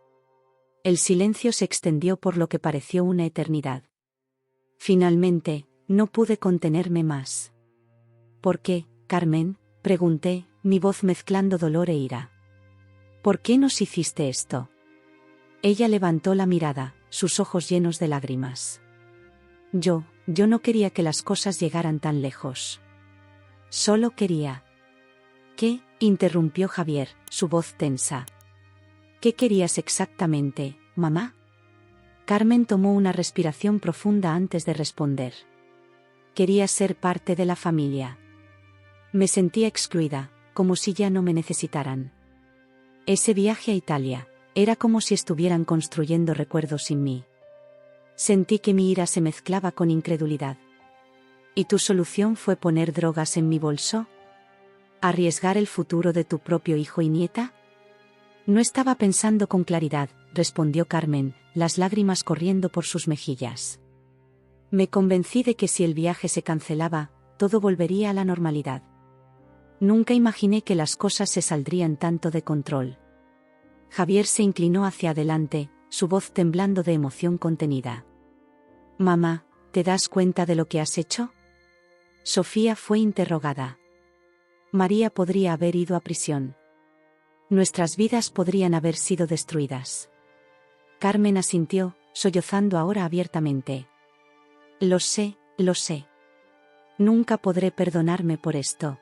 El silencio se extendió por lo que pareció una eternidad. Finalmente, no pude contenerme más. ¿Por qué, Carmen?, pregunté, mi voz mezclando dolor e ira. ¿Por qué nos hiciste esto? Ella levantó la mirada, sus ojos llenos de lágrimas. Yo no quería que las cosas llegaran tan lejos. Solo quería... ¿Qué?, interrumpió Javier, su voz tensa. ¿Qué querías exactamente, mamá? Carmen tomó una respiración profunda antes de responder. Quería ser parte de la familia. Me sentía excluida, como si ya no me necesitaran. Ese viaje a Italia, era como si estuvieran construyendo recuerdos sin mí. Sentí que mi ira se mezclaba con incredulidad. ¿Y tu solución fue poner drogas en mi bolso? ¿Arriesgar el futuro de tu propio hijo y nieta? No estaba pensando con claridad, respondió Carmen, las lágrimas corriendo por sus mejillas. Me convencí de que si el viaje se cancelaba, todo volvería a la normalidad. Nunca imaginé que las cosas se saldrían tanto de control. Javier se inclinó hacia adelante, su voz temblando de emoción contenida. Mamá, ¿te das cuenta de lo que has hecho? Sofía fue interrogada. María podría haber ido a prisión. Nuestras vidas podrían haber sido destruidas. Carmen asintió, sollozando ahora abiertamente. Lo sé, lo sé. Nunca podré perdonarme por esto.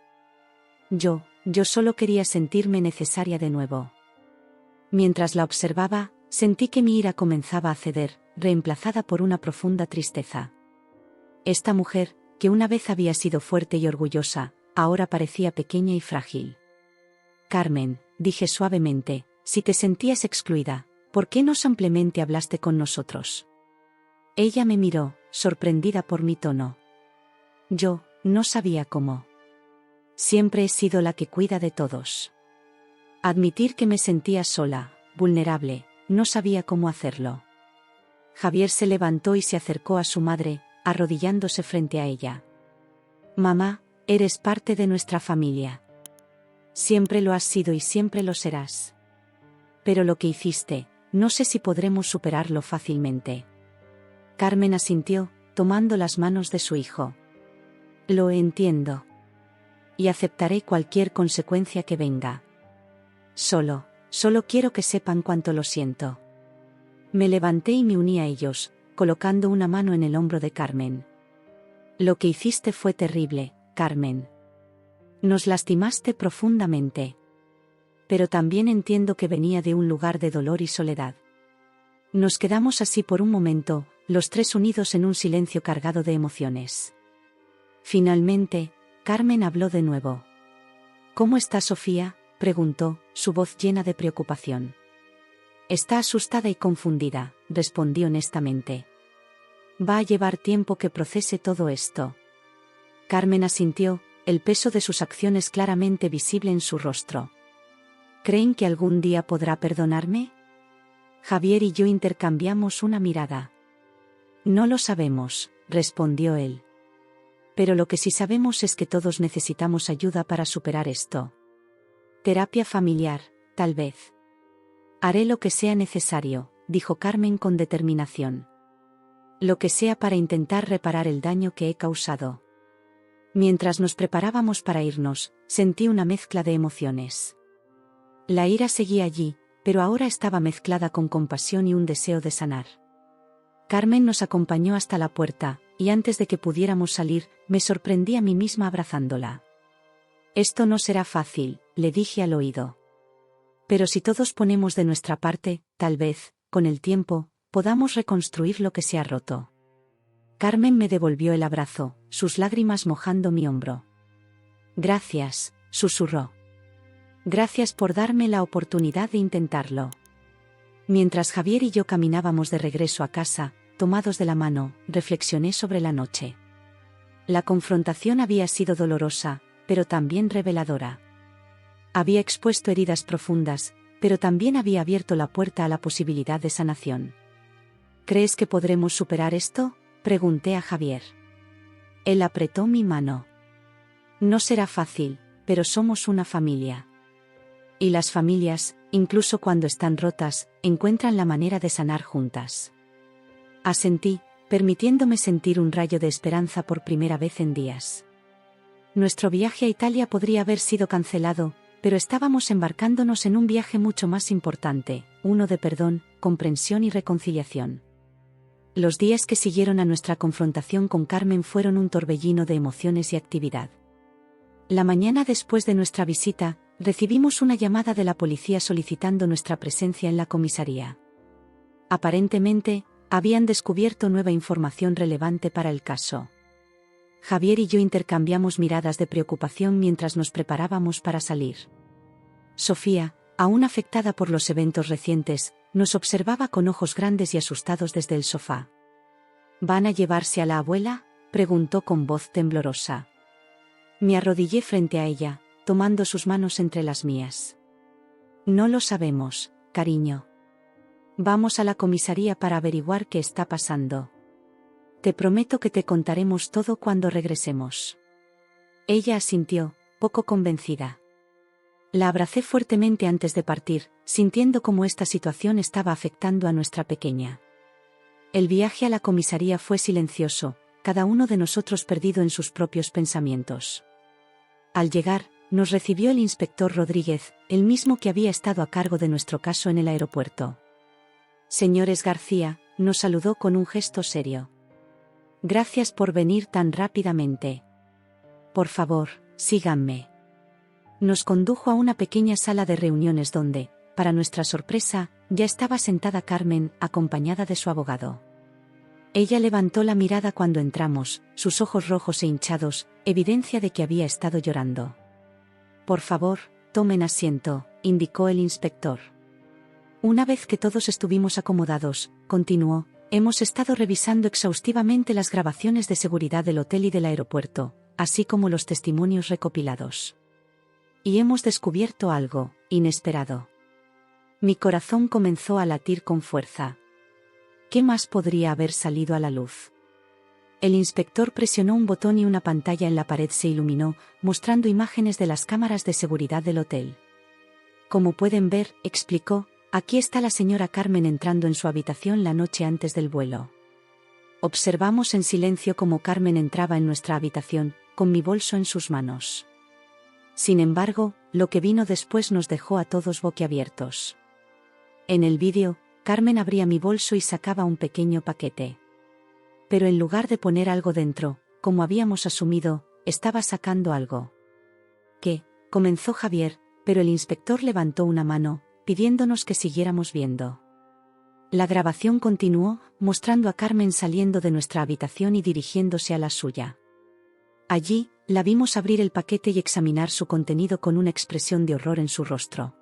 Yo solo quería sentirme necesaria de nuevo. Mientras la observaba, sentí que mi ira comenzaba a ceder, reemplazada por una profunda tristeza. Esta mujer, que una vez había sido fuerte y orgullosa, ahora parecía pequeña y frágil. Carmen, dije suavemente, si te sentías excluida, ¿por qué no simplemente hablaste con nosotros? Ella me miró, sorprendida por mi tono. Yo no sabía cómo. Siempre he sido la que cuida de todos. Admitir que me sentía sola, vulnerable, no sabía cómo hacerlo. Javier se levantó y se acercó a su madre, arrodillándose frente a ella. Mamá, eres parte de nuestra familia. Siempre lo has sido y siempre lo serás. Pero lo que hiciste, no sé si podremos superarlo fácilmente. Carmen asintió, tomando las manos de su hijo. Lo entiendo. Y aceptaré cualquier consecuencia que venga. Solo quiero que sepan cuánto lo siento. Me levanté y me uní a ellos, colocando una mano en el hombro de Carmen. Lo que hiciste fue terrible, Carmen. Nos lastimaste profundamente. Pero también entiendo que venía de un lugar de dolor y soledad. Nos quedamos así por un momento, los tres unidos en un silencio cargado de emociones. Finalmente, Carmen habló de nuevo. ¿Cómo está Sofía?, preguntó, su voz llena de preocupación. Está asustada y confundida, respondí honestamente. Va a llevar tiempo que procese todo esto. Carmen asintió, el peso de sus acciones claramente visible en su rostro. ¿Creen que algún día podrá perdonarme? Javier y yo intercambiamos una mirada. No lo sabemos, respondió él. Pero lo que sí sabemos es que todos necesitamos ayuda para superar esto. Terapia familiar, tal vez. Haré lo que sea necesario, dijo Carmen con determinación. Lo que sea para intentar reparar el daño que he causado. Mientras nos preparábamos para irnos, sentí una mezcla de emociones. La ira seguía allí, pero ahora estaba mezclada con compasión y un deseo de sanar. Carmen nos acompañó hasta la puerta, y antes de que pudiéramos salir, me sorprendí a mí misma abrazándola. Esto no será fácil, le dije al oído. Pero si todos ponemos de nuestra parte, tal vez, con el tiempo, podamos reconstruir lo que se ha roto. Carmen me devolvió el abrazo, sus lágrimas mojando mi hombro. Gracias, susurró. Gracias por darme la oportunidad de intentarlo. Mientras Javier y yo caminábamos de regreso a casa, tomados de la mano, reflexioné sobre la noche. La confrontación había sido dolorosa, pero también reveladora. Había expuesto heridas profundas, pero también había abierto la puerta a la posibilidad de sanación. ¿Crees que podremos superar esto?, pregunté a Javier. Él apretó mi mano. No será fácil, pero somos una familia. Y las familias, incluso cuando están rotas, encuentran la manera de sanar juntas. Asentí, permitiéndome sentir un rayo de esperanza por primera vez en días. Nuestro viaje a Italia podría haber sido cancelado, pero estábamos embarcándonos en un viaje mucho más importante, uno de perdón, comprensión y reconciliación. Los días que siguieron a nuestra confrontación con Carmen fueron un torbellino de emociones y actividad. La mañana después de nuestra visita, recibimos una llamada de la policía solicitando nuestra presencia en la comisaría. Aparentemente, habían descubierto nueva información relevante para el caso. Javier y yo intercambiamos miradas de preocupación mientras nos preparábamos para salir. Sofía, aún afectada por los eventos recientes, nos observaba con ojos grandes y asustados desde el sofá. ¿Van a llevarse a la abuela?, preguntó con voz temblorosa. Me arrodillé frente a ella, tomando sus manos entre las mías. No lo sabemos, cariño. Vamos a la comisaría para averiguar qué está pasando. Te prometo que te contaremos todo cuando regresemos. Ella asintió, poco convencida. La abracé fuertemente antes de partir, sintiendo cómo esta situación estaba afectando a nuestra pequeña. El viaje a la comisaría fue silencioso, cada uno de nosotros perdido en sus propios pensamientos. Al llegar, nos recibió el inspector Rodríguez, el mismo que había estado a cargo de nuestro caso en el aeropuerto. Señores García, nos saludó con un gesto serio. Gracias por venir tan rápidamente. Por favor, síganme. Nos condujo a una pequeña sala de reuniones donde, para nuestra sorpresa, ya estaba sentada Carmen, acompañada de su abogado. Ella levantó la mirada cuando entramos, sus ojos rojos e hinchados, evidencia de que había estado llorando. Por favor, tomen asiento, indicó el inspector. Una vez que todos estuvimos acomodados, continuó, hemos estado revisando exhaustivamente las grabaciones de seguridad del hotel y del aeropuerto, así como los testimonios recopilados. Y hemos descubierto algo inesperado. Mi corazón comenzó a latir con fuerza. ¿Qué más podría haber salido a la luz? El inspector presionó un botón y una pantalla en la pared se iluminó, mostrando imágenes de las cámaras de seguridad del hotel. Como pueden ver, explicó, aquí está la señora Carmen entrando en su habitación la noche antes del vuelo. Observamos en silencio cómo Carmen entraba en nuestra habitación, con mi bolso en sus manos. Sin embargo, lo que vino después nos dejó a todos boquiabiertos. En el vídeo, Carmen abría mi bolso y sacaba un pequeño paquete. Pero en lugar de poner algo dentro, como habíamos asumido, estaba sacando algo. ¿Qué? Comenzó Javier, pero el inspector levantó una mano, pidiéndonos que siguiéramos viendo. La grabación continuó, mostrando a Carmen saliendo de nuestra habitación y dirigiéndose a la suya. Allí, la vimos abrir el paquete y examinar su contenido con una expresión de horror en su rostro.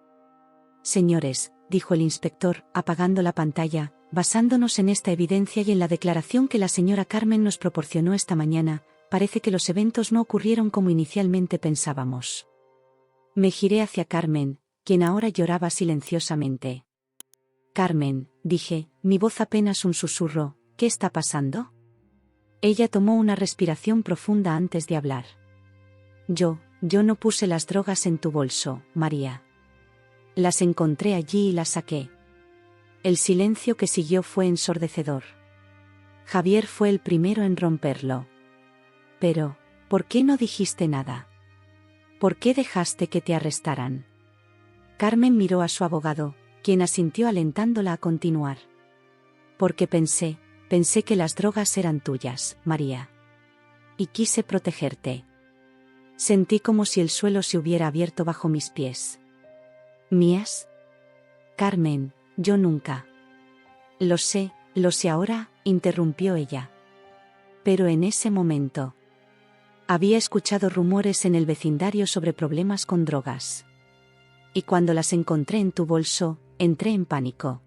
Señores, dijo el inspector, apagando la pantalla, basándonos en esta evidencia y en la declaración que la señora Carmen nos proporcionó esta mañana, parece que los eventos no ocurrieron como inicialmente pensábamos. Me giré hacia Carmen, quien ahora lloraba silenciosamente. Carmen, dije, mi voz apenas un susurro, ¿qué está pasando? Ella tomó una respiración profunda antes de hablar. Yo no puse las drogas en tu bolso, María. Las encontré allí y las saqué. El silencio que siguió fue ensordecedor. Javier fue el primero en romperlo. Pero, ¿por qué no dijiste nada? ¿Por qué dejaste que te arrestaran? Carmen miró a su abogado, quien asintió alentándola a continuar. Porque pensé que las drogas eran tuyas, María. Y quise protegerte. Sentí como si el suelo se hubiera abierto bajo mis pies. ¿Mías? Carmen, yo nunca. Lo sé ahora, interrumpió ella. Pero en ese momento. Había escuchado rumores en el vecindario sobre problemas con drogas. Y cuando las encontré en tu bolso, entré en pánico.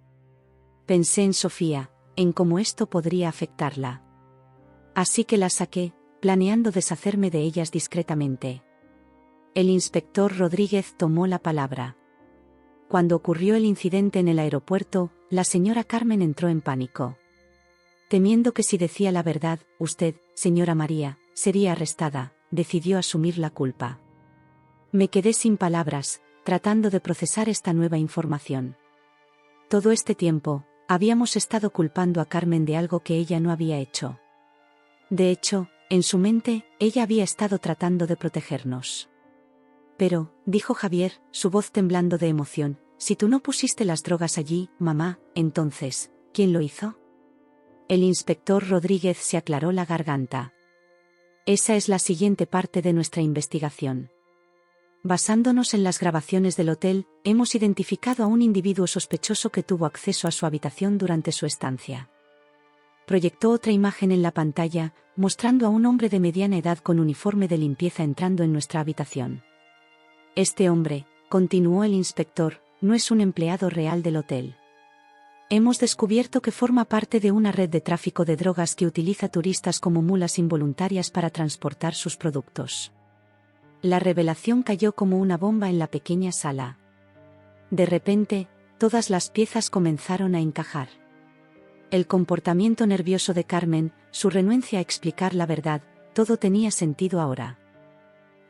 Pensé en Sofía, en cómo esto podría afectarla. Así que las saqué, planeando deshacerme de ellas discretamente. El inspector Rodríguez tomó la palabra. Cuando ocurrió el incidente en el aeropuerto, la señora Carmen entró en pánico. Temiendo que si decía la verdad, usted, señora María, sería arrestada, decidió asumir la culpa. Me quedé sin palabras, tratando de procesar esta nueva información. Todo este tiempo, habíamos estado culpando a Carmen de algo que ella no había hecho. De hecho, en su mente, ella había estado tratando de protegernos. Pero, dijo Javier, su voz temblando de emoción, si tú no pusiste las drogas allí, mamá, entonces, ¿quién lo hizo? El inspector Rodríguez se aclaró la garganta. Esa es la siguiente parte de nuestra investigación. Basándonos en las grabaciones del hotel, hemos identificado a un individuo sospechoso que tuvo acceso a su habitación durante su estancia. Proyectó otra imagen en la pantalla, mostrando a un hombre de mediana edad con uniforme de limpieza entrando en nuestra habitación. Este hombre, continuó el inspector, no es un empleado real del hotel. Hemos descubierto que forma parte de una red de tráfico de drogas que utiliza turistas como mulas involuntarias para transportar sus productos. La revelación cayó como una bomba en la pequeña sala. De repente, todas las piezas comenzaron a encajar. El comportamiento nervioso de Carmen, su renuencia a explicar la verdad, todo tenía sentido ahora.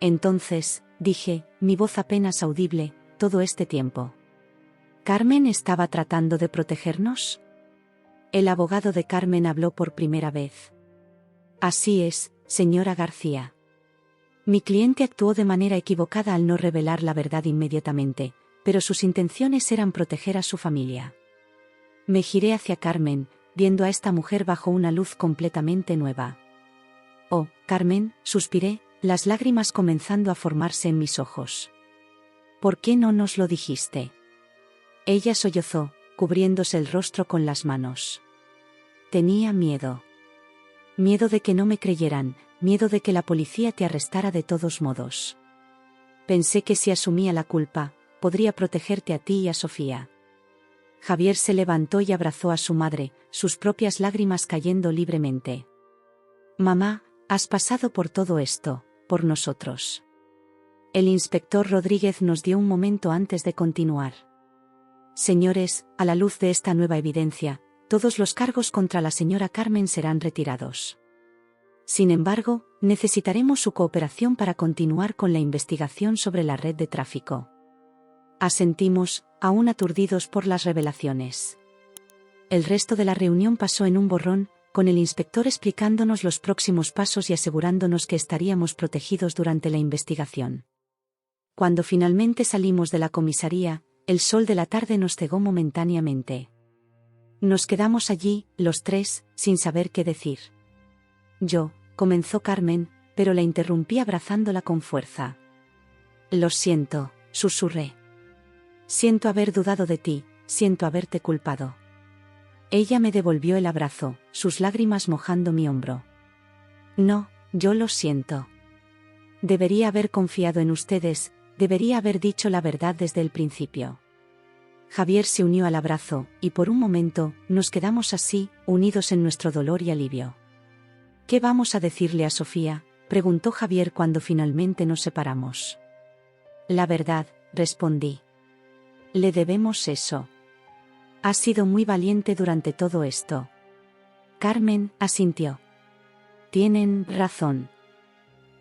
Entonces, dije, mi voz apenas audible, todo este tiempo. ¿Carmen estaba tratando de protegernos? El abogado de Carmen habló por primera vez. Así es, señora García. Mi cliente actuó de manera equivocada al no revelar la verdad inmediatamente, pero sus intenciones eran proteger a su familia. Me giré hacia Carmen, viendo a esta mujer bajo una luz completamente nueva. Oh, Carmen, suspiré, las lágrimas comenzando a formarse en mis ojos. ¿Por qué no nos lo dijiste? Ella sollozó, cubriéndose el rostro con las manos. Tenía miedo. Miedo de que no me creyeran, miedo de que la policía te arrestara de todos modos. Pensé que si asumía la culpa, podría protegerte a ti y a Sofía. Javier se levantó y abrazó a su madre, sus propias lágrimas cayendo libremente. Mamá, has pasado por todo esto, por nosotros. El inspector Rodríguez nos dio un momento antes de continuar. Señores, a la luz de esta nueva evidencia, todos los cargos contra la señora Carmen serán retirados. Sin embargo, necesitaremos su cooperación para continuar con la investigación sobre la red de tráfico. Asentimos, aún aturdidos por las revelaciones. El resto de la reunión pasó en un borrón, con el inspector explicándonos los próximos pasos y asegurándonos que estaríamos protegidos durante la investigación. Cuando finalmente salimos de la comisaría, el sol de la tarde nos cegó momentáneamente. Nos quedamos allí, los tres, sin saber qué decir. Comenzó Carmen, pero la interrumpí abrazándola con fuerza. Lo siento, susurré. Siento haber dudado de ti, siento haberte culpado. Ella me devolvió el abrazo, sus lágrimas mojando mi hombro. No, yo lo siento. Debería haber confiado en ustedes, debería haber dicho la verdad desde el principio. Javier se unió al abrazo, y por un momento, nos quedamos así, unidos en nuestro dolor y alivio. ¿Qué vamos a decirle a Sofía?, preguntó Javier cuando finalmente nos separamos. La verdad, respondí. Le debemos eso. Has sido muy valiente durante todo esto. Carmen asintió. Tienen razón.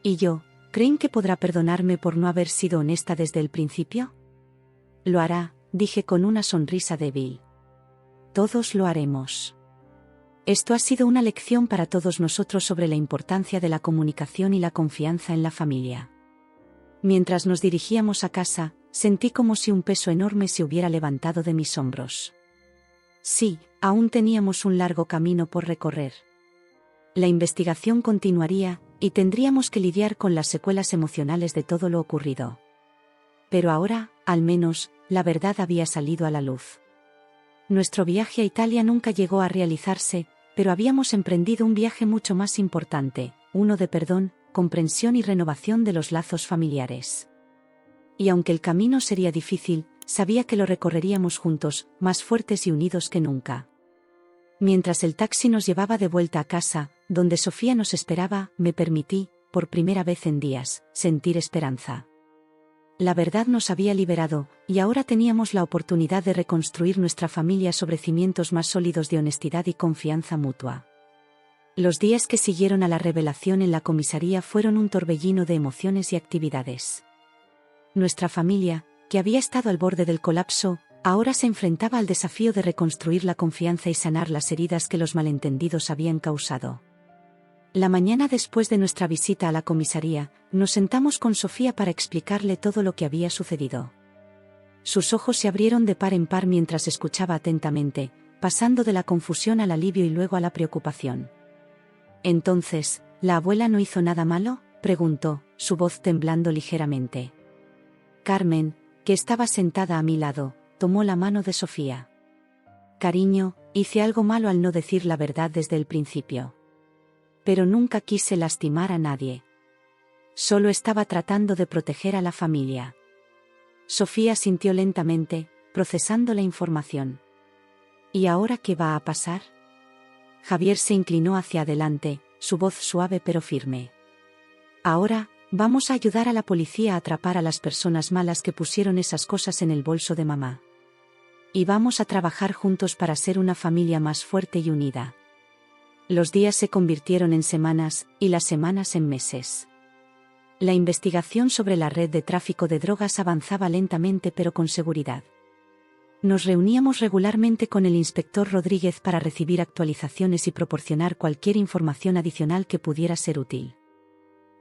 ¿Y yo, creen que podrá perdonarme por no haber sido honesta desde el principio? Lo hará, dije con una sonrisa débil. Todos lo haremos. Esto ha sido una lección para todos nosotros sobre la importancia de la comunicación y la confianza en la familia. Mientras nos dirigíamos a casa, sentí como si un peso enorme se hubiera levantado de mis hombros. Sí, aún teníamos un largo camino por recorrer. La investigación continuaría, y tendríamos que lidiar con las secuelas emocionales de todo lo ocurrido. Pero ahora, al menos, la verdad había salido a la luz. Nuestro viaje a Italia nunca llegó a realizarse, pero habíamos emprendido un viaje mucho más importante, uno de perdón, comprensión y renovación de los lazos familiares. Y aunque el camino sería difícil, sabía que lo recorreríamos juntos, más fuertes y unidos que nunca. Mientras el taxi nos llevaba de vuelta a casa, donde Sofía nos esperaba, me permití, por primera vez en días, sentir esperanza. La verdad nos había liberado, y ahora teníamos la oportunidad de reconstruir nuestra familia sobre cimientos más sólidos de honestidad y confianza mutua. Los días que siguieron a la revelación en la comisaría fueron un torbellino de emociones y actividades. Nuestra familia, que había estado al borde del colapso, ahora se enfrentaba al desafío de reconstruir la confianza y sanar las heridas que los malentendidos habían causado. La mañana después de nuestra visita a la comisaría, nos sentamos con Sofía para explicarle todo lo que había sucedido. Sus ojos se abrieron de par en par mientras escuchaba atentamente, pasando de la confusión al alivio y luego a la preocupación. Entonces, ¿la abuela no hizo nada malo?, preguntó, su voz temblando ligeramente. Carmen, que estaba sentada a mi lado, tomó la mano de Sofía. Cariño, hice algo malo al no decir la verdad desde el principio. Pero nunca quise lastimar a nadie. Solo estaba tratando de proteger a la familia. Sofía sintió lentamente, procesando la información. ¿Y ahora qué va a pasar? Javier se inclinó hacia adelante, su voz suave pero firme. Ahora, vamos a ayudar a la policía a atrapar a las personas malas que pusieron esas cosas en el bolso de mamá. Y vamos a trabajar juntos para ser una familia más fuerte y unida. Los días se convirtieron en semanas, y las semanas en meses. La investigación sobre la red de tráfico de drogas avanzaba lentamente pero con seguridad. Nos reuníamos regularmente con el inspector Rodríguez para recibir actualizaciones y proporcionar cualquier información adicional que pudiera ser útil.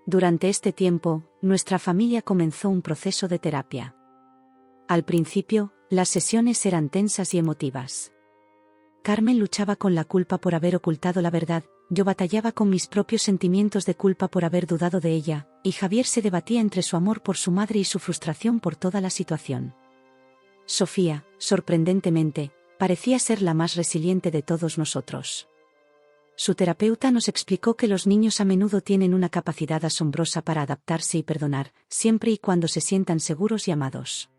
Durante este tiempo, nuestra familia comenzó un proceso de terapia. Al principio, las sesiones eran tensas y emotivas. Carmen luchaba con la culpa por haber ocultado la verdad, yo batallaba con mis propios sentimientos de culpa por haber dudado de ella, y Javier se debatía entre su amor por su madre y su frustración por toda la situación. Sofía, sorprendentemente, parecía ser la más resiliente de todos nosotros. Su terapeuta nos explicó que los niños a menudo tienen una capacidad asombrosa para adaptarse y perdonar, siempre y cuando se sientan seguros y amados.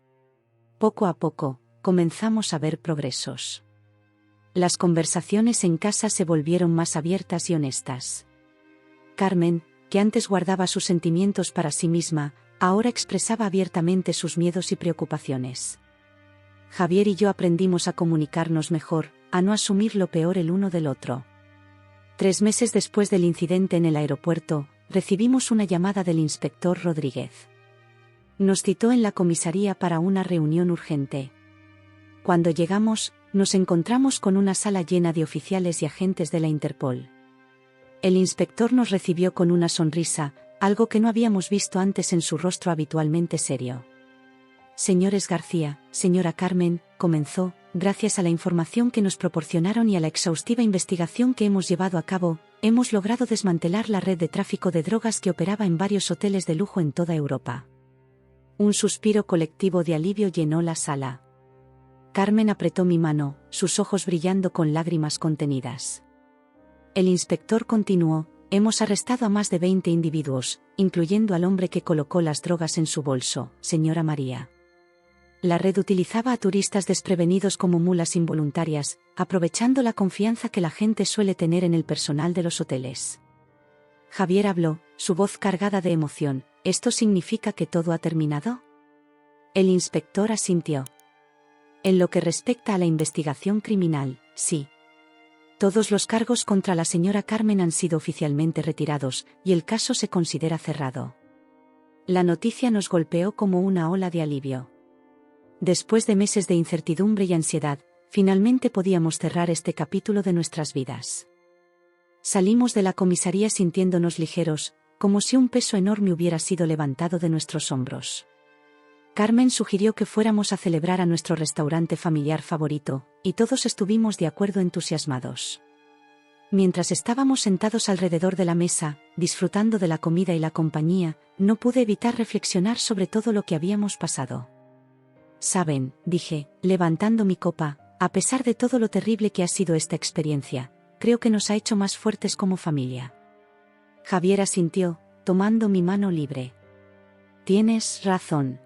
Poco a poco, comenzamos a ver progresos. Las conversaciones en casa se volvieron más abiertas y honestas. Carmen, que antes guardaba sus sentimientos para sí misma, ahora expresaba abiertamente sus miedos y preocupaciones. Javier y yo aprendimos a comunicarnos mejor, a no asumir lo peor el uno del otro. 3 meses después del incidente en el aeropuerto, recibimos una llamada del inspector Rodríguez. Nos citó en la comisaría para una reunión urgente. Cuando llegamos, nos encontramos con una sala llena de oficiales y agentes de la Interpol. El inspector nos recibió con una sonrisa, algo que no habíamos visto antes en su rostro habitualmente serio. Señores García, señora Carmen, comenzó, gracias a la información que nos proporcionaron y a la exhaustiva investigación que hemos llevado a cabo, hemos logrado desmantelar la red de tráfico de drogas que operaba en varios hoteles de lujo en toda Europa. Un suspiro colectivo de alivio llenó la sala. Carmen apretó mi mano, sus ojos brillando con lágrimas contenidas. El inspector continuó, hemos arrestado a más de 20 individuos, incluyendo al hombre que colocó las drogas en su bolso, señora María. La red utilizaba a turistas desprevenidos como mulas involuntarias, aprovechando la confianza que la gente suele tener en el personal de los hoteles. Javier habló, su voz cargada de emoción, ¿esto significa que todo ha terminado? El inspector asintió. En lo que respecta a la investigación criminal, sí. Todos los cargos contra la señora Carmen han sido oficialmente retirados, y el caso se considera cerrado. La noticia nos golpeó como una ola de alivio. Después de meses de incertidumbre y ansiedad, finalmente podíamos cerrar este capítulo de nuestras vidas. Salimos de la comisaría sintiéndonos ligeros, como si un peso enorme hubiera sido levantado de nuestros hombros. Carmen sugirió que fuéramos a celebrar a nuestro restaurante familiar favorito, y todos estuvimos de acuerdo entusiasmados. Mientras estábamos sentados alrededor de la mesa, disfrutando de la comida y la compañía, no pude evitar reflexionar sobre todo lo que habíamos pasado. Saben, dije, levantando mi copa, a pesar de todo lo terrible que ha sido esta experiencia, creo que nos ha hecho más fuertes como familia. Javier asintió, tomando mi mano libre. Tienes razón.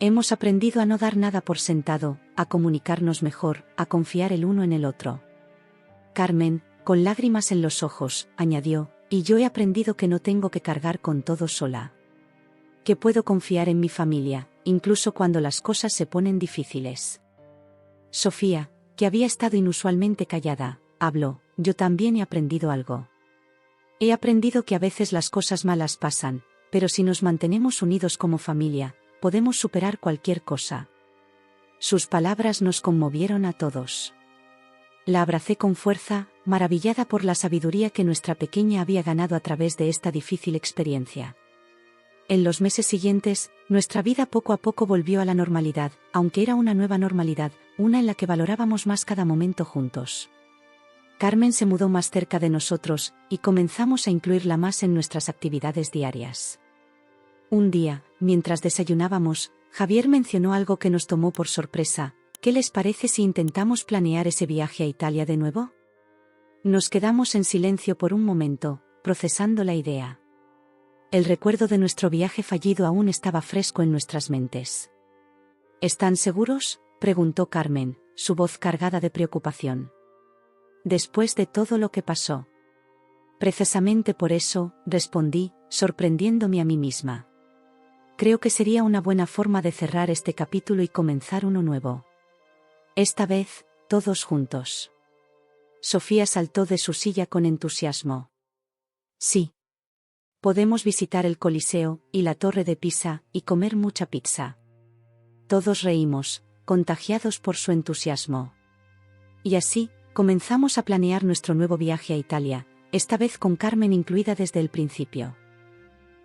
Hemos aprendido a no dar nada por sentado, a comunicarnos mejor, a confiar el uno en el otro. Carmen, con lágrimas en los ojos, añadió, y yo he aprendido que no tengo que cargar con todo sola. Que puedo confiar en mi familia, incluso cuando las cosas se ponen difíciles. Sofía, que había estado inusualmente callada, habló, yo también he aprendido algo. He aprendido que a veces las cosas malas pasan, pero si nos mantenemos unidos como familia, podemos superar cualquier cosa. Sus palabras nos conmovieron a todos. La abracé con fuerza, maravillada por la sabiduría que nuestra pequeña había ganado a través de esta difícil experiencia. En los meses siguientes, nuestra vida poco a poco volvió a la normalidad, aunque era una nueva normalidad, una en la que valorábamos más cada momento juntos. Carmen se mudó más cerca de nosotros, y comenzamos a incluirla más en nuestras actividades diarias. Un día, mientras desayunábamos, Javier mencionó algo que nos tomó por sorpresa. ¿Qué les parece si intentamos planear ese viaje a Italia de nuevo? Nos quedamos en silencio por un momento, procesando la idea. El recuerdo de nuestro viaje fallido aún estaba fresco en nuestras mentes. ¿Están seguros?, preguntó Carmen, su voz cargada de preocupación. Después de todo lo que pasó. Precisamente por eso, respondí, sorprendiéndome a mí misma. Creo que sería una buena forma de cerrar este capítulo y comenzar uno nuevo. Esta vez, todos juntos. Sofía saltó de su silla con entusiasmo. Sí. Podemos visitar el Coliseo, y la Torre de Pisa, y comer mucha pizza. Todos reímos, contagiados por su entusiasmo. Y así, comenzamos a planear nuestro nuevo viaje a Italia, esta vez con Carmen incluida desde el principio.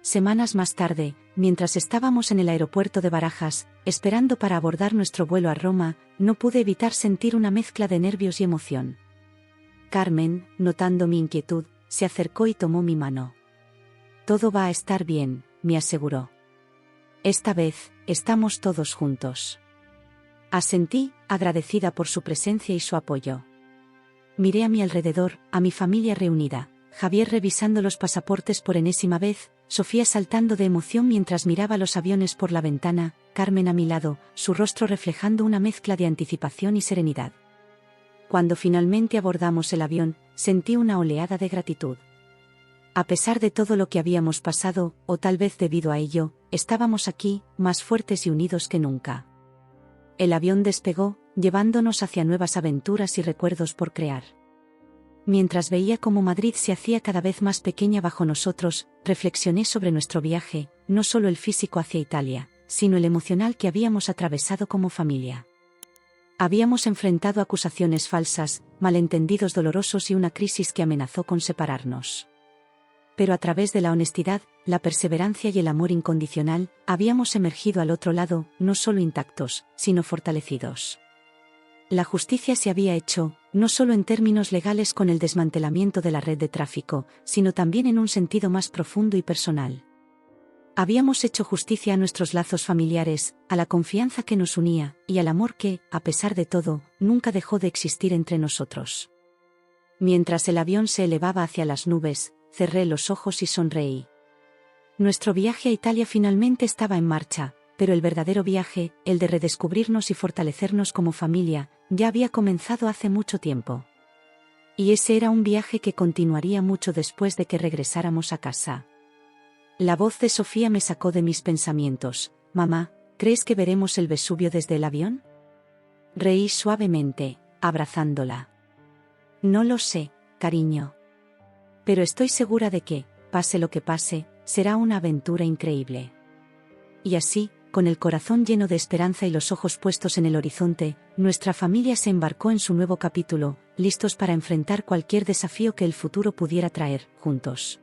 Semanas más tarde, mientras estábamos en el aeropuerto de Barajas, esperando para abordar nuestro vuelo a Roma, no pude evitar sentir una mezcla de nervios y emoción. Carmen, notando mi inquietud, se acercó y tomó mi mano. «Todo va a estar bien», me aseguró. «Esta vez, estamos todos juntos». Asentí, agradecida por su presencia y su apoyo. Miré a mi alrededor, a mi familia reunida, Javier revisando los pasaportes por enésima vez, Sofía saltando de emoción mientras miraba los aviones por la ventana, Carmen a mi lado, su rostro reflejando una mezcla de anticipación y serenidad. Cuando finalmente abordamos el avión, sentí una oleada de gratitud. A pesar de todo lo que habíamos pasado, o tal vez debido a ello, estábamos aquí, más fuertes y unidos que nunca. El avión despegó, llevándonos hacia nuevas aventuras y recuerdos por crear. Mientras veía cómo Madrid se hacía cada vez más pequeña bajo nosotros, reflexioné sobre nuestro viaje, no solo el físico hacia Italia, sino el emocional que habíamos atravesado como familia. Habíamos enfrentado acusaciones falsas, malentendidos dolorosos y una crisis que amenazó con separarnos. Pero a través de la honestidad, la perseverancia y el amor incondicional, habíamos emergido al otro lado, no solo intactos, sino fortalecidos. La justicia se había hecho, no solo en términos legales con el desmantelamiento de la red de tráfico, sino también en un sentido más profundo y personal. Habíamos hecho justicia a nuestros lazos familiares, a la confianza que nos unía, y al amor que, a pesar de todo, nunca dejó de existir entre nosotros. Mientras el avión se elevaba hacia las nubes, cerré los ojos y sonreí. Nuestro viaje a Italia finalmente estaba en marcha, pero el verdadero viaje, el de redescubrirnos y fortalecernos como familia, ya había comenzado hace mucho tiempo. Y ese era un viaje que continuaría mucho después de que regresáramos a casa. La voz de Sofía me sacó de mis pensamientos. «Mamá, ¿crees que veremos el Vesubio desde el avión?» Reí suavemente, abrazándola. «No lo sé, cariño. Pero estoy segura de que, pase lo que pase, será una aventura increíble». Y así, con el corazón lleno de esperanza y los ojos puestos en el horizonte, nuestra familia se embarcó en su nuevo capítulo, listos para enfrentar cualquier desafío que el futuro pudiera traer, juntos.